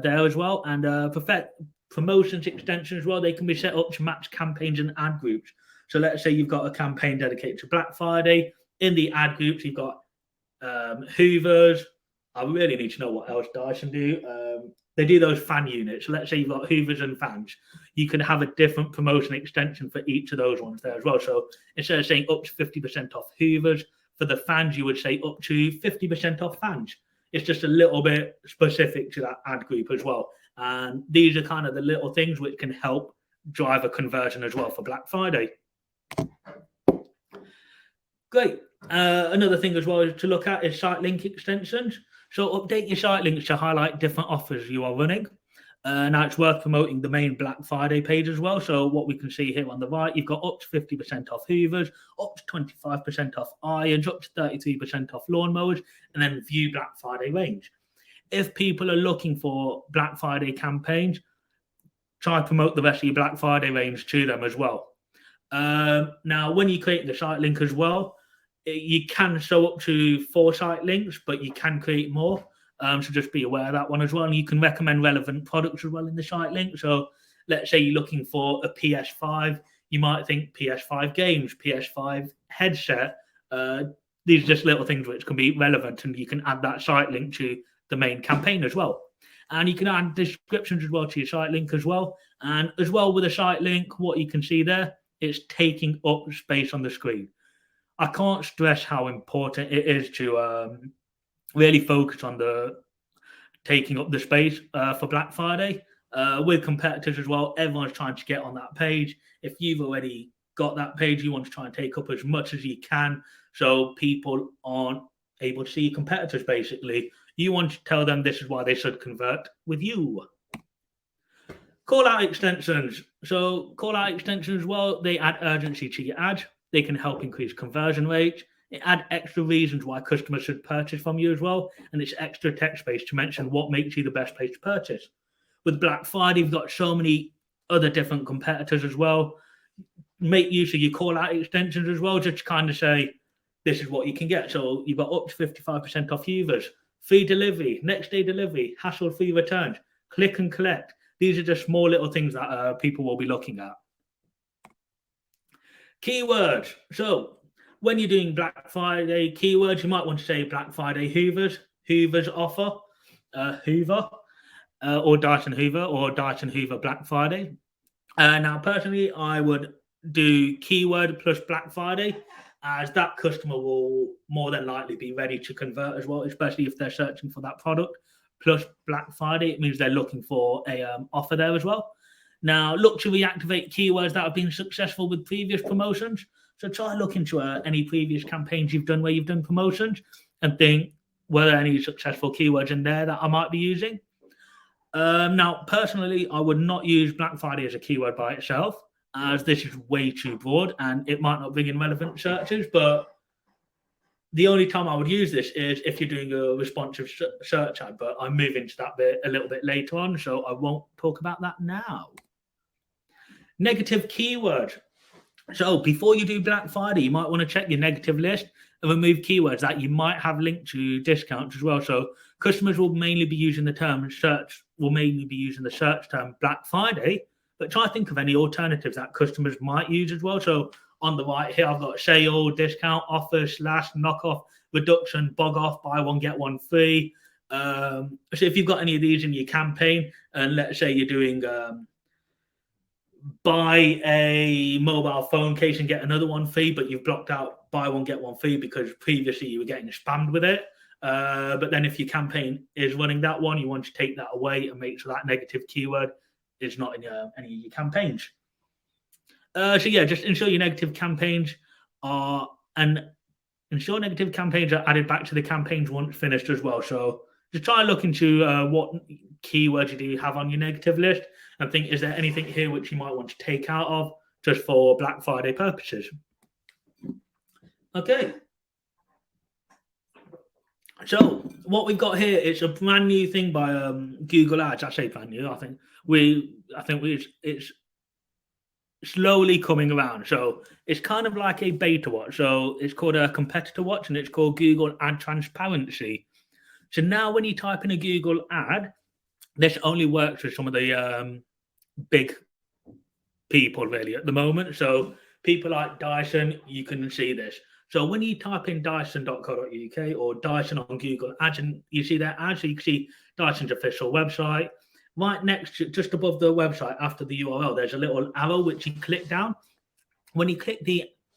there as well. And for promotions extensions as well, they can be set up to match campaigns and ad groups. So let's say you've got a campaign dedicated to Black Friday. In the ad groups, you've got Hoovers. I really need to know what else Dyson do. They do those fan units. So let's say you've got Hoovers and fans. You can have a different promotion extension for each of those ones there as well. So instead of saying up to 50% off Hoovers, for the fans, you would say up to 50% off fans. It's just a little bit specific to that ad group as well. And these are kind of the little things which can help drive a conversion as well for Black Friday. Great. Another thing as well to look at is site link extensions. So update your site links to highlight different offers you are running. Now it's worth promoting the main Black Friday page as well. So what we can see here on the right, you've got up to 50% off Hoovers, up to 25% off irons, up to 33% off lawnmowers, and then view Black Friday range. If people are looking for Black Friday campaigns, try to promote the rest of your Black Friday range to them as well. Now, when you create the site link as well, you can show up to 4 site links, but you can create more. So just be aware of that one as well. And you can recommend relevant products as well in the site link. So let's say you're looking for a PS5, you might think PS5 games, PS5 headset. These are just little things which can be relevant, and you can add that site link to the main campaign as well. And you can add descriptions as well to your site link as well. And as well with a site link, what you can see there, it's taking up space on the screen. I can't stress how important it is to really focus on the taking up the space for Black Friday. With competitors as well, everyone's trying to get on that page. If you've already got that page, you want to try and take up as much as you can so people aren't able to see your competitors, basically. You want to tell them this is why they should convert with you. Call-out extensions. So call-out extensions as well, they add urgency to your ad. They can help increase conversion rates. They add extra reasons why customers should purchase from you as well. And it's extra text space to mention what makes you the best place to purchase. With Black Friday, you've got so many other different competitors as well. Make use of your call-out extensions as well, just to kind of say, this is what you can get. So you've got up to 55% off Hoovers, free delivery, next day delivery, hassle-free returns, click and collect. These are just small little things that people will be looking at. Keywords. So when you're doing Black Friday keywords, you might want to say Black Friday Hoovers, Hoovers offer, Hoover, or Dyson Hoover, or Dyson Hoover Black Friday. Now, personally, I would do keyword plus Black Friday, as that customer will more than likely be ready to convert as well, especially if they're searching for that product. Plus Black Friday, it means they're looking for a offer there as well. Now, look to reactivate keywords that have been successful with previous promotions. So try and look into any previous campaigns you've done where you've done promotions and think, were there any successful keywords in there that I might be using? Now, personally, I would not use Black Friday as a keyword by itself, as this is way too broad and it might not bring in relevant searches. But the only time I would use this is if you're doing a responsive search ad, but I'm moving to that bit a little bit later on, so I won't talk about that now. Negative keyword. So before you do Black Friday, you might want to check your negative list and remove keywords that you might have linked to discounts as well. So customers will mainly be using the term search, will mainly be using the search term Black Friday, but try to think of any alternatives that customers might use as well. So on the right here, I've got sale, discount, offer, slash, knockoff, reduction, bog off, buy one, get one free. So if you've got any of these in your campaign, and let's say you're doing buy a mobile phone case and get another one free, but you've blocked out buy one, get one free because previously you were getting spammed with it. But then if your campaign is running that one, you want to take that away and make sure that negative keyword is not in any of your campaigns. So yeah, just ensure your negative campaigns are added back to the campaigns once finished as well. So just try and look into what keywords you do have on your negative list and think, is there anything here which you might want to take out of just for Black Friday purposes? Okay. So what we've got here is a brand new thing by Google Ads. I say brand new. I think it's slowly coming around. So it's kind of like a beta watch. So it's called a competitor watch, and it's called Google Ad Transparency. So now when you type in a Google ad, this only works with some of the big people really at the moment. So people like Dyson, you can see this. So when you type in dyson.co.uk or Dyson on Google Ads, and you see their ads, so you can see Dyson's official website. Right next to, just above the website, after the URL, there's a little arrow which you click down. When you click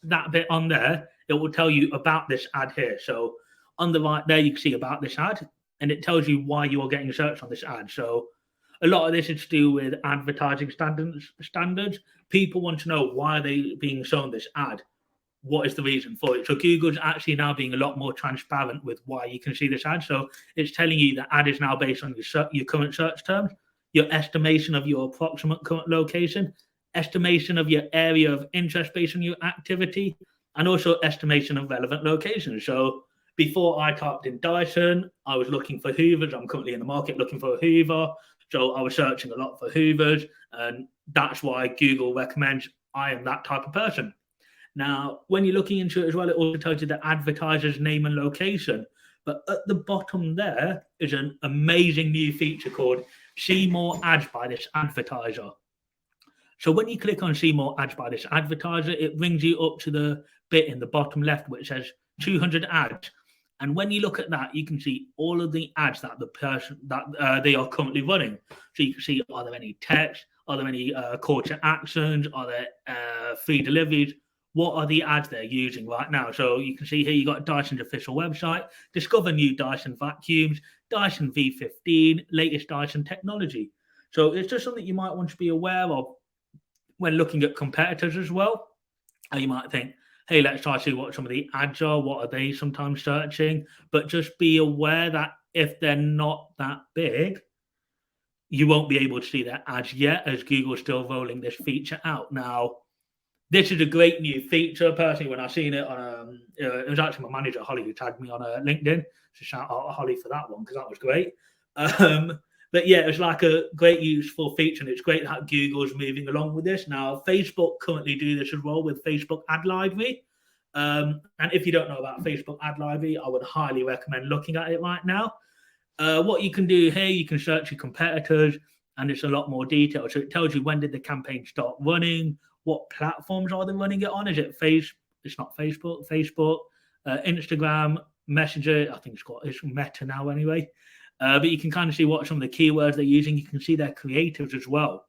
that bit on there, it will tell you about this ad here. So on the right there, you can see about this ad, and it tells you why you are getting searched on this ad. So a lot of this is to do with advertising standards. People want to know why they are being shown this ad. What is the reason for it? So Google's actually now being a lot more transparent with why you can see this ad. So it's telling you the ad is now based on your current search terms, your estimation of your approximate current location, estimation of your area of interest based on your activity, and also estimation of relevant locations. So before I typed in Dyson, I was looking for Hoovers. I'm currently in the market looking for a Hoover. So I was searching a lot for Hoovers, and that's why Google recommends I am that type of person. Now, when you're looking into it as well, it also tells you the advertiser's name and location. But at the bottom there is an amazing new feature called See More Ads by this advertiser. So when you click on See More Ads by this advertiser, it brings you up to the bit in the bottom left which says 200 ads. And when you look at that, you can see all of the ads that the person that they are currently running. So you can see, are there any text? Are there any call to actions? Are there free deliveries? What are the ads they're using right now? So you can see here you got Dyson's official website, discover new Dyson vacuums, Dyson V15, latest Dyson technology. So it's just something you might want to be aware of when looking at competitors as well. And you might think, hey, let's try to see what some of the ads are. What are they sometimes searching? But just be aware that if they're not that big, you won't be able to see their ads yet, as Google's still rolling this feature out. Now, this is a great new feature. Personally, when I seen it on, it was actually my manager, Holly, who tagged me on LinkedIn. So shout out to Holly for that one, because that was great. But yeah, it was like a great useful feature, and it's great that Google's moving along with this. Now, Facebook currently do this as well with Facebook Ad Library. And if you don't know about Facebook Ad Library, I would highly recommend looking at it right now. What you can do here, you can search your competitors, and it's a lot more detailed. So it tells you when did the campaign start running, what platforms are they running it on? Is it It's not Facebook, Instagram, Messenger. I think it's Meta now anyway. But you can kind of see what some of the keywords they're using. You can see their creatives as well.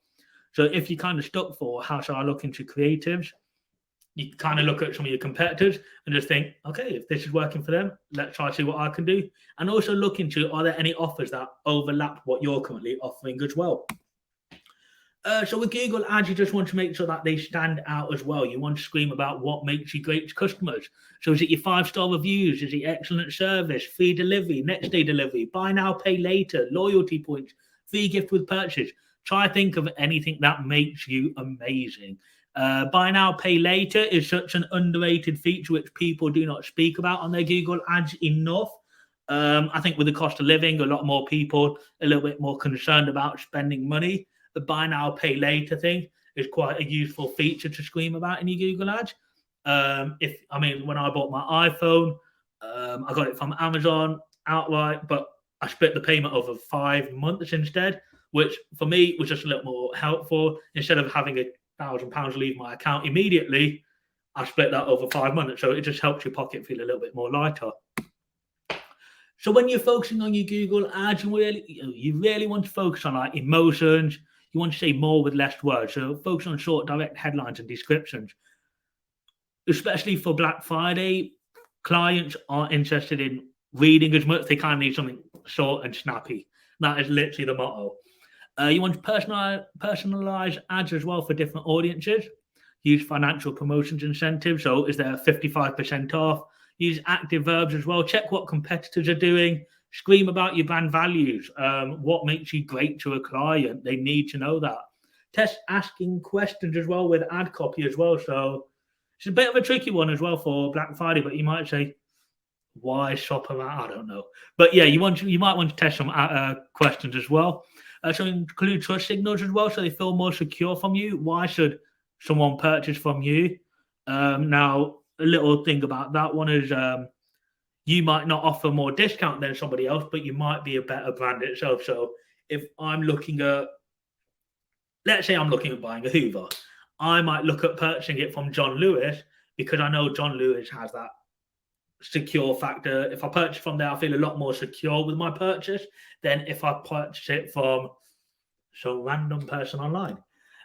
So if you're kind of stuck for how shall I look into creatives, you kind of look at some of your competitors and just think, okay, if this is working for them, let's try to see what I can do. And also look into, are there any offers that overlap what you're currently offering as well? So with Google Ads, you just want to make sure that they stand out as well. You want to scream about what makes you great to customers. So is it your 5-star reviews? Is it excellent service, free delivery, next day delivery, buy now, pay later, loyalty points, free gift with purchase? Try to think of anything that makes you amazing. Buy now, pay later is such an underrated feature which people do not speak about on their Google Ads enough. I think with the cost of living, a lot more people are a little bit more concerned about spending money. The buy now, pay later thing is quite a useful feature to scream about in your Google Ads. When I bought my iPhone, I got it from Amazon outright, but I split the payment over 5 months instead, which for me was just a little more helpful. Instead of having £1,000 leave my account immediately, I split that over 5 months. So it just helps your pocket feel a little bit more lighter. So when you're focusing on your Google Ads, you really want to focus on like emotions. You want to say more with less words. So focus on short, direct headlines and descriptions. Especially for Black Friday, clients aren't interested in reading as much. They kind of need something short and snappy. That is literally the motto. You want to personalize ads as well for different audiences. Use financial promotions incentives. So is there 55% off? Use active verbs as well. Check what competitors are doing. Scream about your brand values. What makes you great to a client? They need to know that. Test asking questions as well with ad copy as well. So it's a bit of a tricky one as well for Black Friday, but you might say, why shop around? I don't know. But yeah, you might want to test some questions as well. So include trust signals as well, so they feel more secure from you. Why should someone purchased from you. Now, a little thing about that one is you might not offer more discount than somebody else, but you might be a better brand itself. So if I'm looking at, let's say I'm looking at buying a Hoover, I might look at purchasing it from John Lewis because I know John Lewis has that secure factor. If I purchase from there, I feel a lot more secure with my purchase than if I purchase it from some random person online.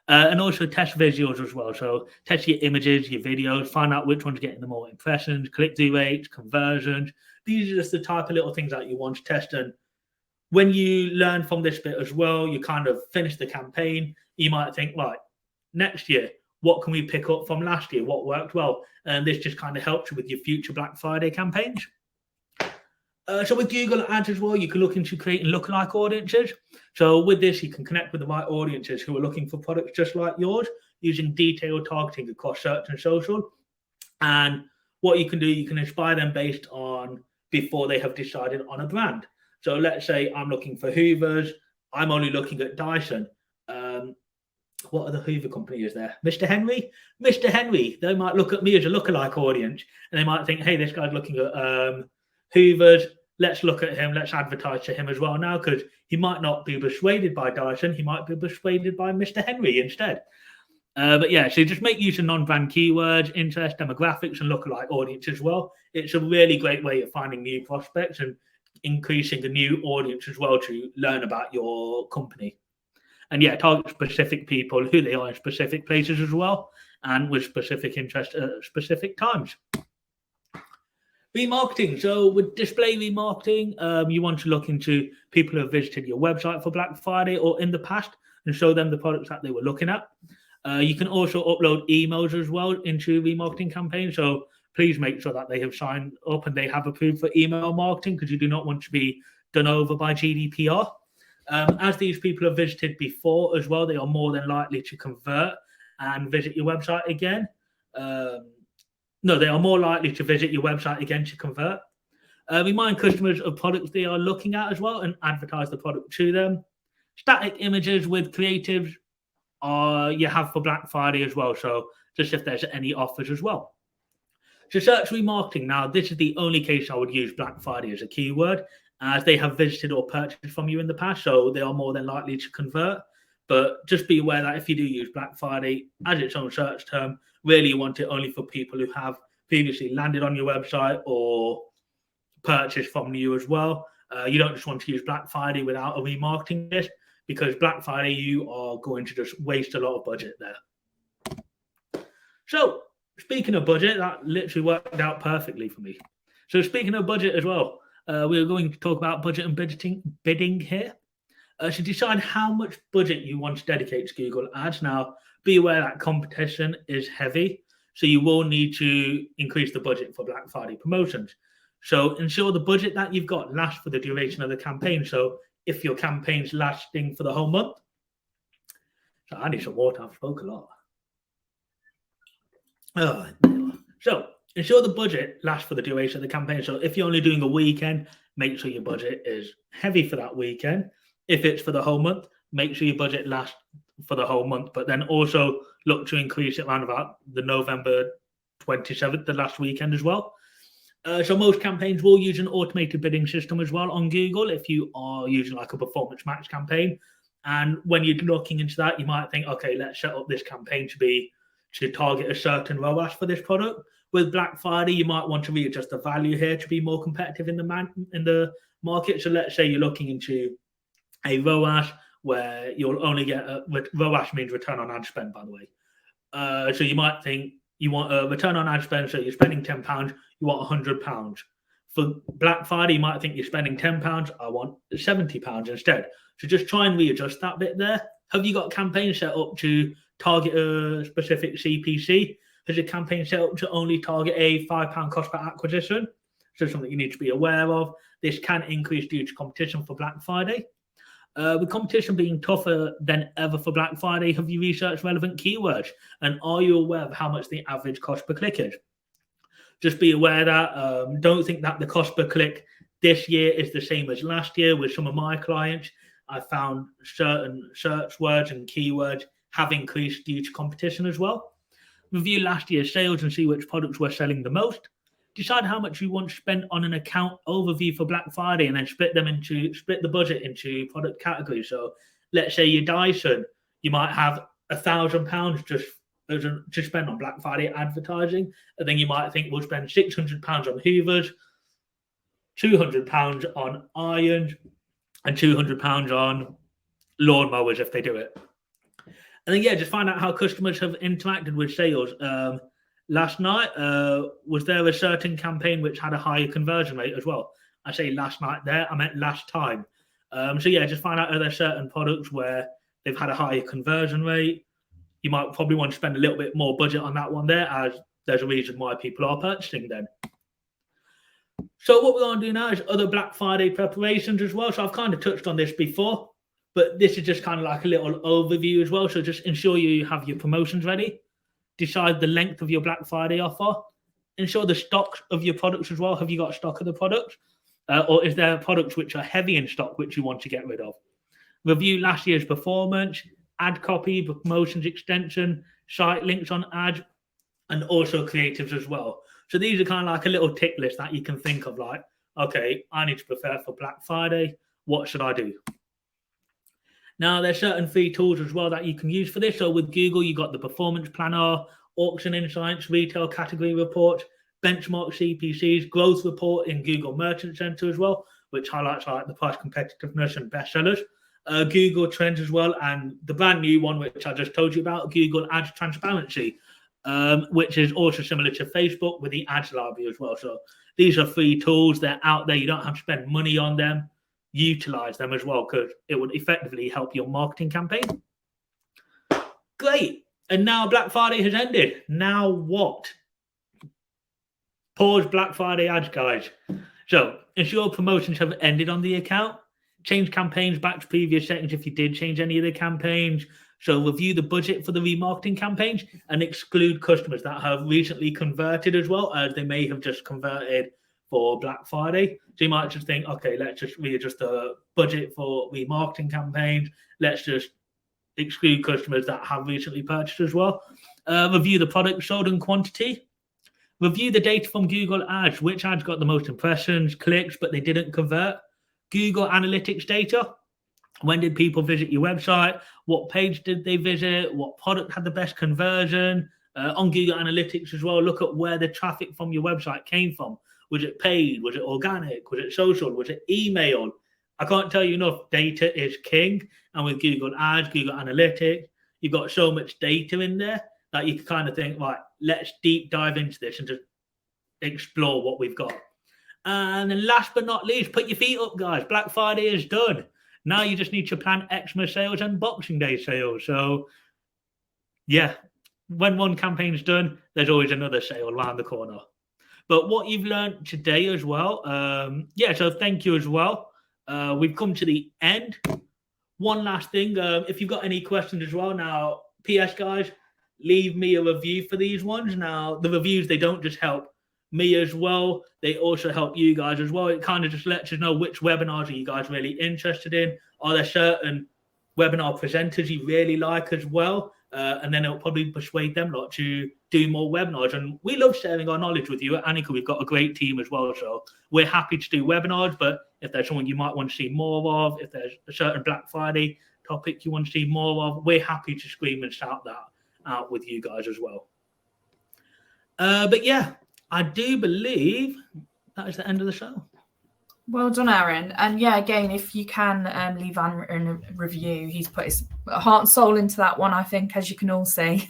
And also test visuals as well. So test your images, your videos, find out which one's getting the more impressions, click-through rates, conversions. These are just the type of little things that you want to test. And when you learn from this bit as well, you kind of finish the campaign. You might think, right, next year, what can we pick up from last year? What worked well? And this just kind of helps you with your future Black Friday campaigns. So with Google Ads as well, you can look into creating lookalike audiences. So with this, you can connect with the right audiences who are looking for products just like yours using detailed targeting across search and social. And what you can do, you can inspire them based on before they have decided on a brand. So let's say I'm looking for Hoovers. I'm only looking at Dyson. What other Hoover company is there? Mr. Henry? Mr. Henry. They might look at me as a lookalike audience and they might think, hey, this guy's looking at Hoovers. Let's look at him. Let's advertise to him as well now because he might not be persuaded by Dyson. He might be persuaded by Mr. Henry instead. But yeah, so just make use of non-brand keywords, interest, demographics, and lookalike audience as well. It's a really great way of finding new prospects and increasing the new audience as well to learn about your company. And yeah, target specific people, who they are in specific places as well, and with specific interest at specific times. Remarketing. So with display remarketing, you want to look into people who have visited your website for Black Friday or in the past and show them the products that they were looking at. You can also upload emails as well into remarketing campaigns. So please make sure that they have signed up and they have approved for email marketing because you do not want to be done over by GDPR. As these people have visited before as well, they are more than likely to convert and visit your website again. They are more likely to visit your website again to convert. Remind customers of products they are looking at as well and advertise the product to them. Static images with creatives you have for Black Friday as well. So just if there's any offers as well. So search remarketing. Now, this is the only case I would use Black Friday as a keyword as they have visited or purchased from you in the past. So they are more than likely to convert. But just be aware that if you do use Black Friday as its own search term, really you want it only for people who have previously landed on your website or purchased from you as well. You don't just want to use Black Friday without a remarketing list because Black Friday, you are going to just waste a lot of budget there. So speaking of budget, that literally worked out perfectly for me. So speaking of budget as well, we're going to talk about budget and bidding here. To decide how much budget you want to dedicate to Google Ads. Now, be aware that competition is heavy, so you will need to increase the budget for Black Friday promotions. So ensure the budget that you've got lasts for the duration of the campaign. So if your campaign's lasting for the whole month, so I need some water, I've spoken a lot. So ensure the budget lasts for the duration of the campaign. So if you're only doing a weekend, make sure your budget is heavy for that weekend. If it's for the whole month, make sure your budget lasts for the whole month, but then also look to increase it around about the November 27th, the last weekend as well. So most campaigns will use an automated bidding system as well on Google if you are using like a performance match campaign. And when you're looking into that, you might think, okay, let's set up this campaign to target a certain ROAS for this product. With Black Friday, you might want to readjust the value here to be more competitive in the market. So let's say you're looking into a ROAS where you'll only get ROAS means return on ad spend, by the way. So you might think you want a return on ad spend, so you're spending £10, you want £100. For Black Friday, you might think you're spending £10, I want £70 instead. So just try and readjust that bit there. Have you got campaigns set up to target a specific CPC? Has your campaign set up to only target a £5 cost per acquisition? So something you need to be aware of. This can increase due to competition for Black Friday. With competition being tougher than ever for Black Friday, have you researched relevant keywords? And are you aware of how much the average cost per click is? Just be aware that don't think that the cost per click this year is the same as last year. With some of my clients, I found certain search words and keywords have increased due to competition as well. Review last year's sales and see which products were selling the most. Decide how much you want to spend on an account overview for Black Friday, and then split the budget into product categories. So let's say your Dyson, you might have £1,000 just to spend on Black Friday advertising, and then you might think we'll spend £600 on Hoovers, £200 on irons, and £200 on lawnmowers if they do it. And then, just find out how customers have interacted with sales. Last night, was there a certain campaign which had a higher conversion rate as well? I say last night there, I meant last time. Just find out are there certain products where they've had a higher conversion rate. You might probably want to spend a little bit more budget on that one there, as there's a reason why people are purchasing then. So what we're going to do now is other Black Friday preparations as well. So I've kind of touched on this before, but this is just kind of like a little overview as well. So just ensure you have your promotions ready. Decide the length of your Black Friday offer. Ensure the stocks of your products as well. Have you got stock of the products? Or is there products which are heavy in stock which you want to get rid of? Review last year's performance, ad copy, promotions extension, site links on ads, and also creatives as well. So these are kind of like a little tick list that you can think of, like, okay, I need to prepare for Black Friday. What should I do? Now, there's certain free tools as well that you can use for this. So with Google, you got the Performance Planner, Auction Insights, Retail Category Reports, Benchmark CPCs, Growth Report in Google Merchant Center as well, which highlights like the price competitiveness and bestsellers. Google Trends as well, and the brand new one, which I just told you about, Google Ads Transparency, which is also similar to Facebook with the ads library as well. So these are free tools. They're out there. You don't have to spend money on them. Utilize them as well, because it would effectively help your marketing campaign. Great. And now Black Friday has ended. Now what? Pause Black Friday ads, guys. So ensure promotions have ended on the account. Change campaigns back to previous settings if you did change any of the campaigns. So review the budget for the remarketing campaigns and exclude customers that have recently converted as well, as they may have just converted for Black Friday. So you might just think, okay, let's just readjust the budget for remarketing campaigns. Let's just exclude customers that have recently purchased as well. Review the product sold and quantity. Review the data from Google Ads. Which ads got the most impressions, clicks, but they didn't convert? Google Analytics data. When did people visit your website? What page did they visit? What product had the best conversion? On Google Analytics as well, look at where the traffic from your website came from. Was it paid? Was it organic? Was it social? Was it email? I can't tell you enough. Data is king. And with Google Ads, Google Analytics, you've got so much data in there that you can kind of think, right, let's deep dive into this and just explore what we've got. And then last but not least, put your feet up, guys. Black Friday is done. Now you just need to plan Xmas sales and Boxing Day sales. So, yeah, when one campaign's done, there's always another sale around the corner. But what you've learned today as well, so thank you as well. We've come to the end. One last thing, if you've got any questions as well, now, PS guys, leave me a review for these ones. Now, the reviews, they don't just help me as well, they also help you guys as well. It kind of just lets us know which webinars are you guys really interested in. Are there certain webinar presenters you really like as well? And then it'll probably persuade them lot to do more webinars. And we love sharing our knowledge with you. At Anika, we've got a great team as well. So we're happy to do webinars, but if there's someone you might want to see more of, if there's a certain Black Friday topic you want to see more of, we're happy to scream and shout that out with you guys as well. But yeah, I do believe that is the end of the show. Well done, Aaron. And yeah, again, if you can leave Aaron a review, he's put his heart and soul into that one, I think, as you can all see.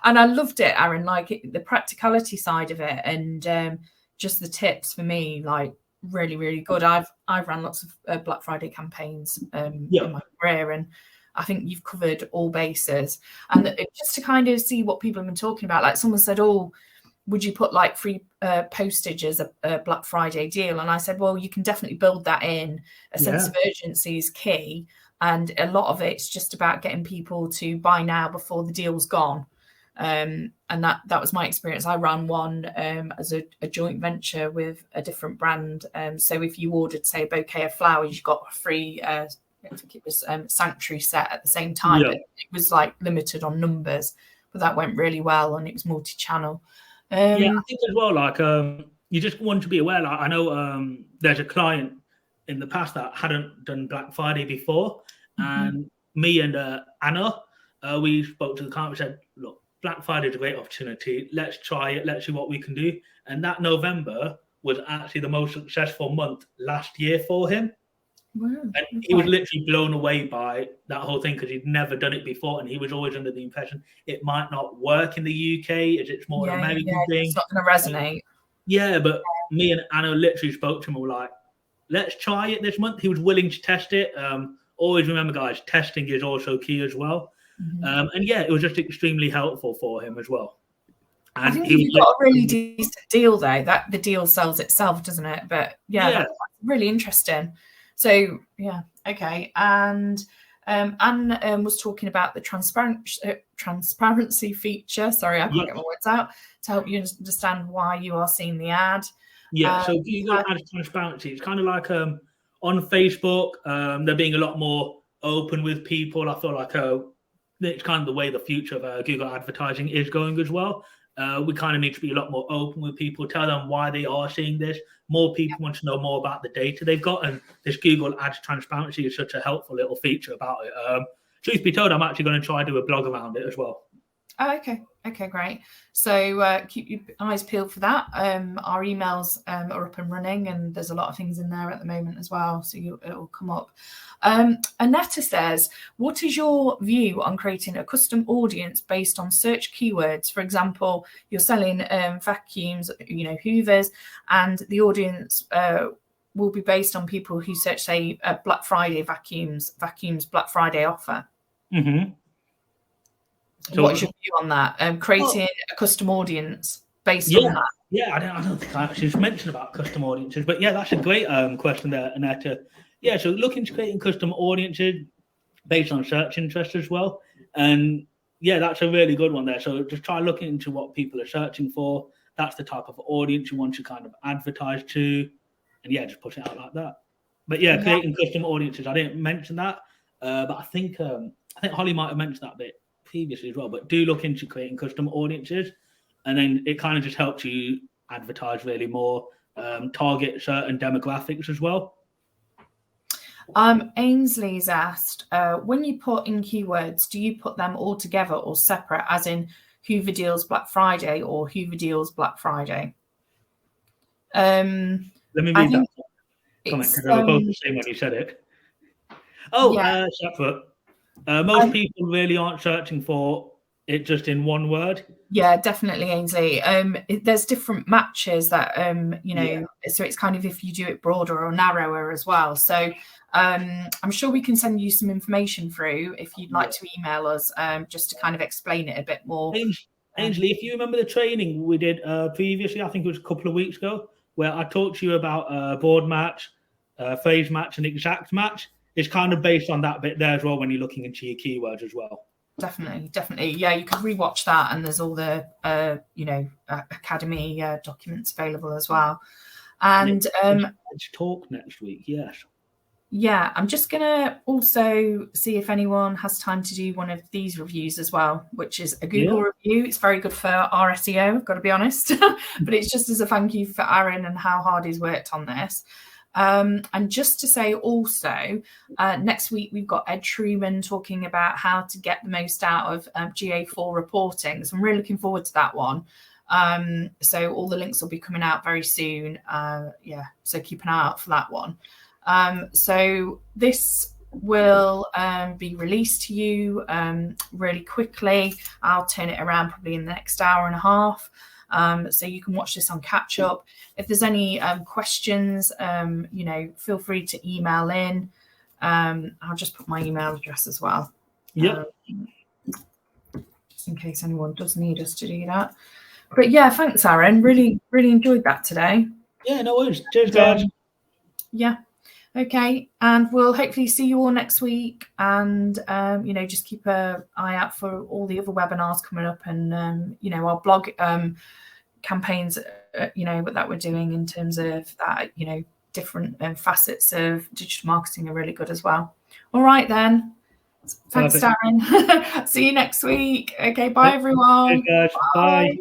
And I loved it, Aaron, like the practicality side of it and just the tips for me, like really, really good. I've ran lots of Black Friday campaigns in my career, and I think you've covered all bases. And just to kind of see what people have been talking about, like someone said, would you put like free postage as a Black Friday deal? And I said, well, you can definitely build that in. A sense of urgency is key. And a lot of it's just about getting people to buy now before the deal's gone. And that was my experience. I ran one as a joint venture with a different brand. So if you ordered, say, a bouquet of flowers, you got a free I think it was Sanctuary set at the same time, but it was like limited on numbers, but that went really well and it was multi-channel. I think as well, like you just want to be aware. Like I know there's a client in the past that hadn't done Black Friday before, and me and Anna, we spoke to the client. We said, "Look, Black Friday is a great opportunity. Let's try it. Let's see what we can do." And that November was actually the most successful month last year for him. Wow, and he was literally blown away by that whole thing because he'd never done it before, and he was always under the impression it might not work in the UK, as it's more an American thing. It's not going to resonate. But me and Anna literally spoke to him and were like, let's try it this month. He was willing to test it. Always remember, guys, testing is also key as well. And it was just extremely helpful for him as well. And I think you've got a really decent deal though. That the deal sells itself, doesn't it? But that's really interesting. So okay. And Anne was talking about the transparency feature. Sorry, I can't get my words out. To help you understand why you are seeing the ad. So Google Ads transparency. It's kind of like on Facebook, they're being a lot more open with people. I feel like it's kind of the way the future of Google advertising is going as well. We kind of need to be a lot more open with people, tell them why they are seeing this. More people want to know more about the data they've got, and this Google Ads transparency is such a helpful little feature about it. Truth be told, I'm actually going to try to do a blog around it as well. Oh, okay, great. So keep your eyes peeled for that. Our emails are up and running, and there's a lot of things in there at the moment as well, so it will come up. Aneta says, what is your view on creating a custom audience based on search keywords? For example, you're selling vacuums, hoovers, and the audience will be based on people who search, say, Black Friday vacuums Black Friday offer. So what's your view on that? Creating a custom audience based on that? I don't think I actually mentioned about custom audiences, but that's a great question there, Aneta. So looking to creating custom audiences based on search interest as well. And that's a really good one there. So just try looking into what people are searching for. That's the type of audience you want to kind of advertise to. And just put it out like that. But creating custom audiences, I didn't mention that. But I think Holly might have mentioned that bit previously as well. But do look into creating custom audiences. And then it kind of just helps you advertise really more, target certain demographics as well. Ainsley's asked, when you put in keywords, do you put them all together or separate, as in Hoover Deals Black Friday or Hoover Deals Black Friday? Let me read that comment because I was both the same when you said it. Separate. Most people really aren't searching for it just in one word. Yeah, definitely, Ainsley. There's different matches that so it's kind of if you do it broader or narrower as well. So I'm sure we can send you some information through if you'd like to email us, just to kind of explain it a bit more. Ainsley, if you remember the training we did previously, I think it was a couple of weeks ago, where I talked to you about broad match, phrase match, and exact match. It's kind of based on that bit there as well when you're looking into your keywords as well. Definitely. Yeah, you can rewatch that, and there's all the Academy documents available as well. And let's talk next week. Yes. Yeah, I'm just gonna also see if anyone has time to do one of these reviews as well, which is a Google review. It's very good for our SEO, I've got to be honest, but it's just as a thank you for Aaron and how hard he's worked on this. And just to say also, next week we've got Ed Truman talking about how to get the most out of GA4 reporting. So I'm really looking forward to that one. So all the links will be coming out very soon. So keep an eye out for that one. So this will be released to you really quickly. I'll turn it around probably in the next hour and a half. So you can watch this on catch up. If there's any questions, feel free to email in. I'll just put my email address as well. Just in case anyone does need us to do that. But yeah, thanks, Aaron. Really, really enjoyed that today. Yeah, no worries. Cheers, guys. Okay, and we'll hopefully see you all next week, and just keep an eye out for all the other webinars coming up, and our blog campaigns that we're doing in terms of that, different facets of digital marketing are really good as well. All right then. Thanks, Perfect. Darren. See you next week. Okay, bye everyone. Cheers, guys. Bye.